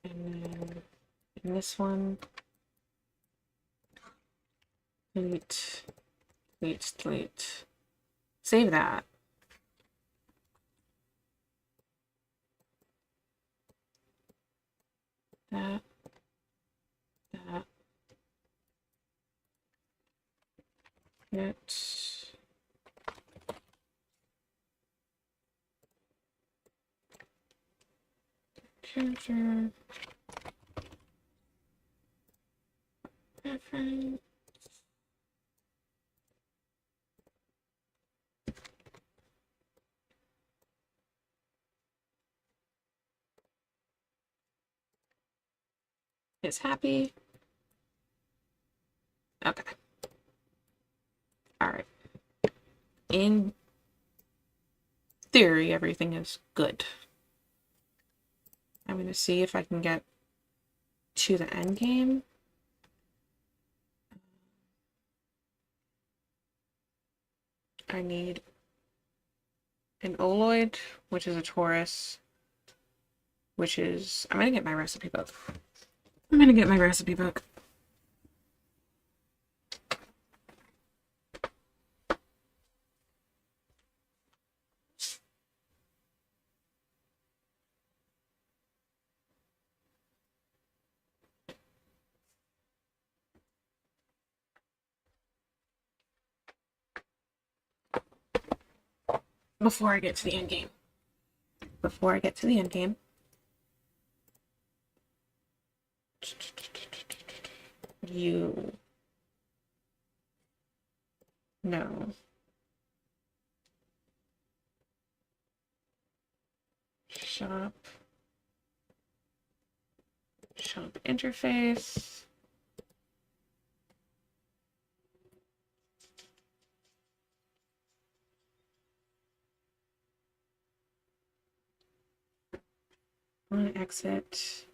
And then in this one, delete, delete, delete. Save that. That. That. It. Character. Reference. Is happy. Okay. All right. In theory, everything is good. I'm going to see if I can get to the end game. I need an Oloid, which is a Taurus, which is, I'm going to get my recipe book. I'm going to get my recipe book. Before I get to the end game. Before I get to the end game. You know. Shop. Photoshop interface. On exit.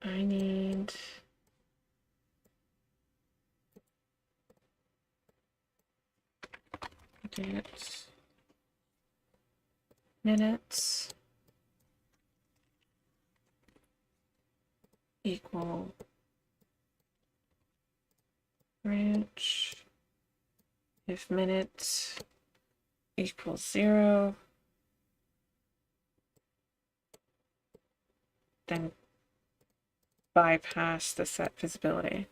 I need get minutes equal branch if minutes equals 0, then bypass the set visibility.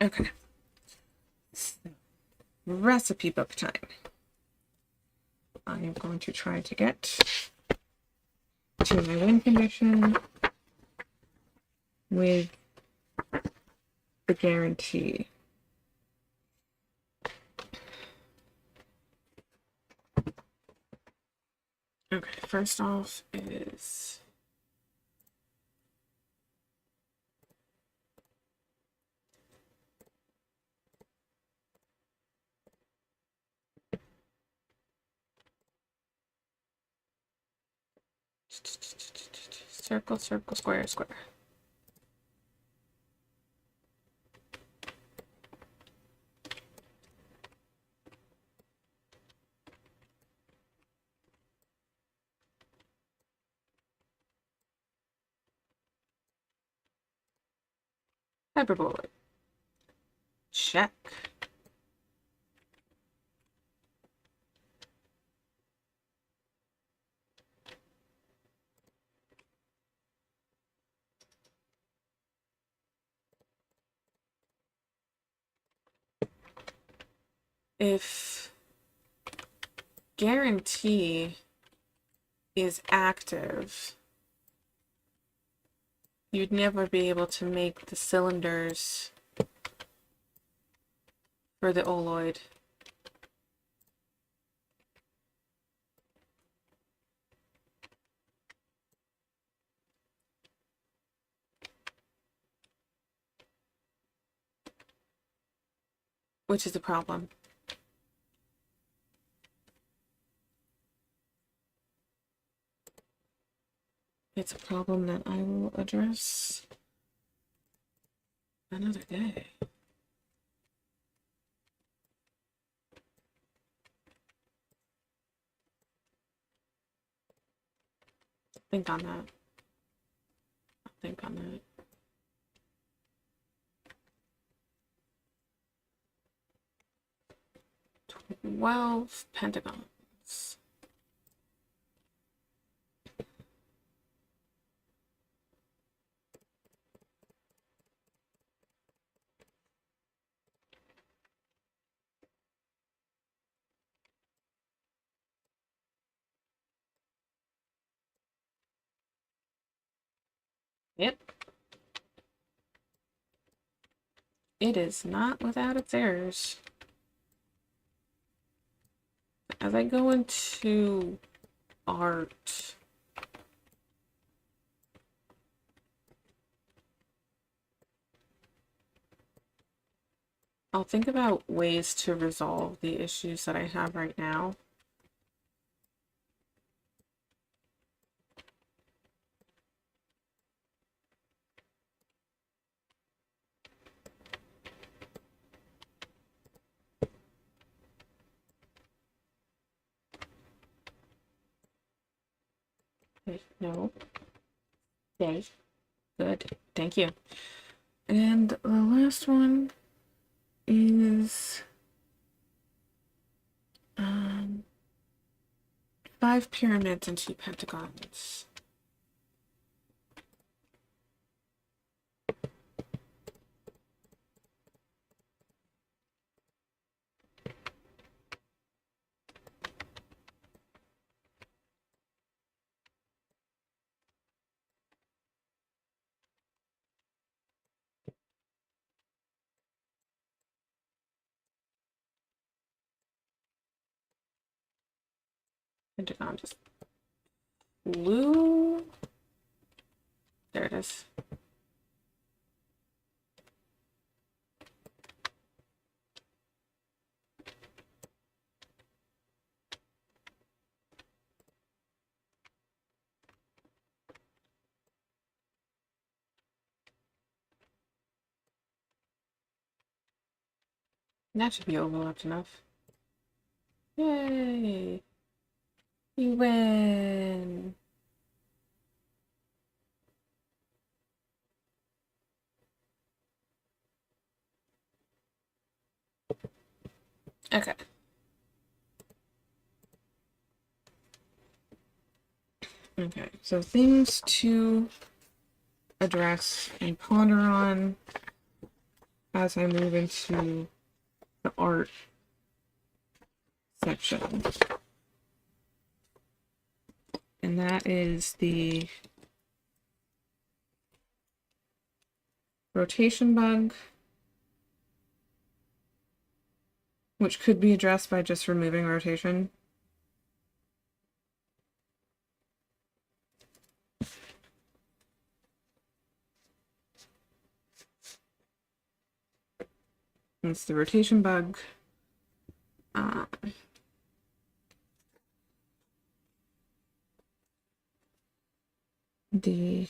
Okay. So, recipe book time. I am going to try to get to my win condition with the guarantee. Okay, first off is circle, circle, square, square. Hyperbole. Check. If guarantee is active, you'd never be able to make the cylinders for the oloid. Which is a problem. It's a problem that I will address another day. Think on that. Think on that. Twelve pentagons. Yep. It is not without its errors. As I go into art, I'll think about ways to resolve the issues that I have right now. No. Okay. Good. Thank you. And the last one is 5 pyramids and 2 pentagons. Pentagon just blue. There it is. That should be overlapped enough. Yay! You win! Okay. Okay, so things to address and ponder on as I move into the art section. And that is the rotation bug, which could be addressed by just removing rotation. It's the rotation bug. The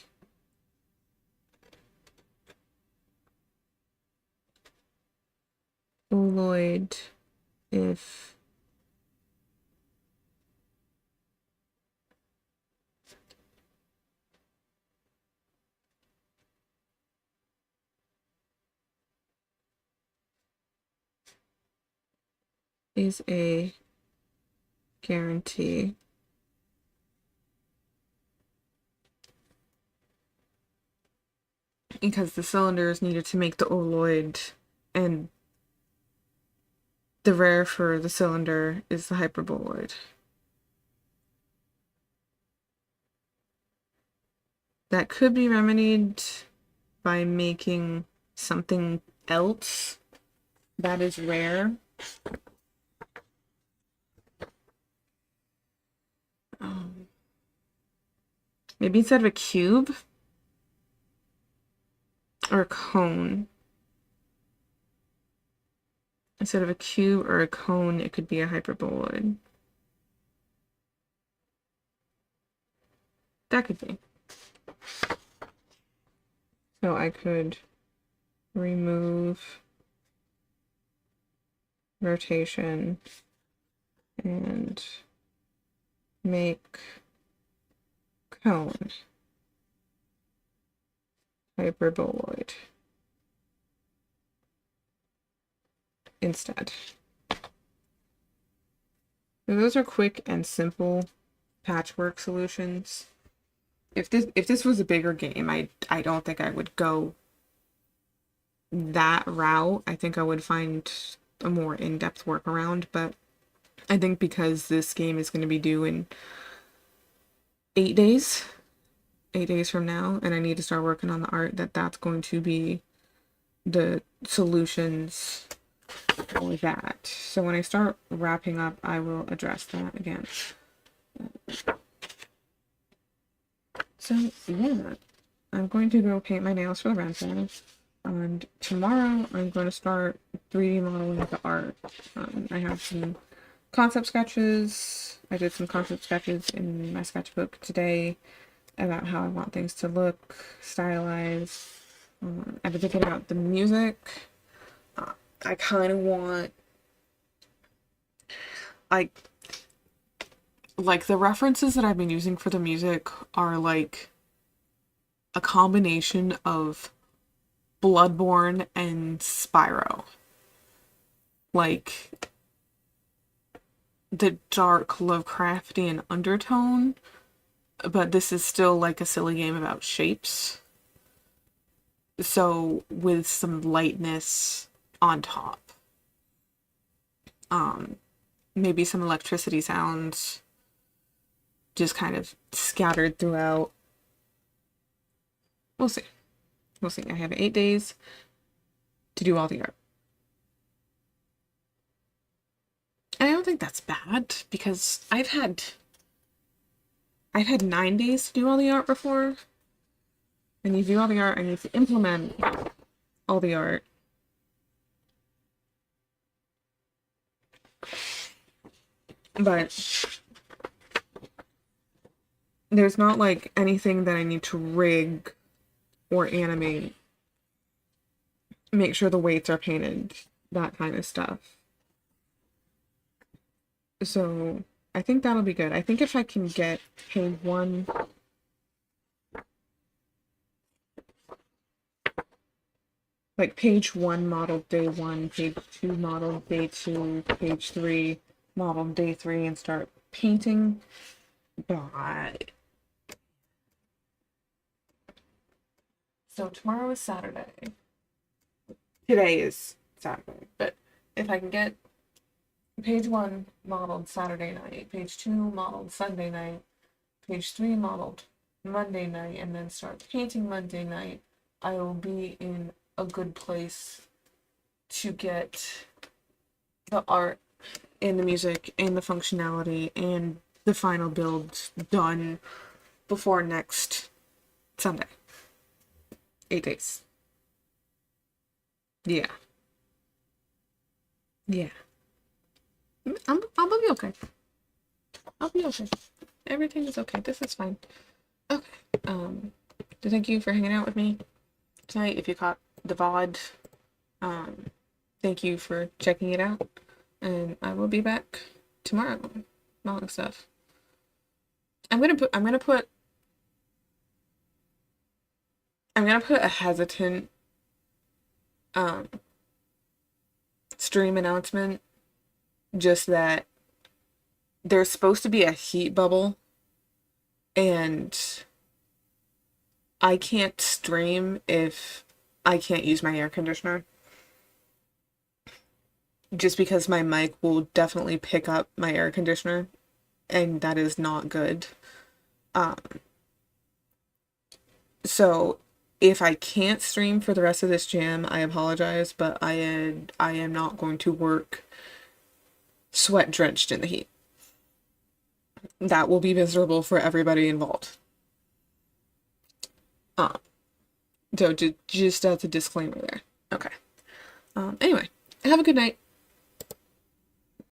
oloid, if is a guarantee. Because the cylinder is needed to make the oloid, and the rare for the cylinder is the hyperboloid. That could be remedied by making something else that is rare. Maybe instead of a cube or a cone. Instead of a cube or a cone, it could be a hyperboloid. That could be. So I could remove rotation and make cone hyperboloid instead. So those are quick and simple patchwork solutions. If this was a bigger game, I don't think I would go that route. I think I would find a more in-depth workaround, but I think because this game is going to be due in 8 days, 8 days from now, and I need to start working on the art, that's going to be the solutions for that. So when I start wrapping up, I will address that again. So yeah, I'm going to go paint my nails for the rental, and tomorrow I'm going to start 3D modeling the art. I have some concept sketches. I did some concept sketches in my sketchbook today about how I want things to look, stylized. I've been thinking about the music. I kind of want, like the references that I've been using for the music are like a combination of Bloodborne and Spyro. Like the dark Lovecraftian undertone, but this is still like a silly game about shapes. So with some lightness on top. Maybe some electricity sounds just kind of scattered throughout. We'll see. We'll see. I have 8 days to do all the art. And I don't think that's bad because I've had I've had 9 days to do all the art before. And you do all the art, I need to implement all the art. But there's not like anything that I need to rig or animate. Make sure the weights are painted, that kind of stuff. So I think that'll be good. I think if I can get page one, like page one modeled day one, page two modeled day two, page three modeled day three, and start painting. But so tomorrow is Saturday. Today is Saturday, but if I can get page one modeled Saturday night, page two modeled Sunday night, page three modeled Monday night, and then start painting Monday night, I will be in a good place to get the art and the music and the functionality and the final build done before next Sunday. 8 days. Yeah. Yeah. I'll be okay. I'll be okay. Everything is okay. This is fine. Okay. So thank you for hanging out with me tonight. If you caught the VOD, thank you for checking it out. And I will be back tomorrow. Modeling stuff. I'm gonna put a hesitant stream announcement, just that there's supposed to be a heat bubble and I can't stream if I can't use my air conditioner, just because my mic will definitely pick up my air conditioner and that is not good. So if I can't stream for the rest of this jam, I apologize, but I am not going to work sweat drenched in the heat. That will be miserable for everybody involved. So just as a disclaimer there. Okay. Anyway, have a good night.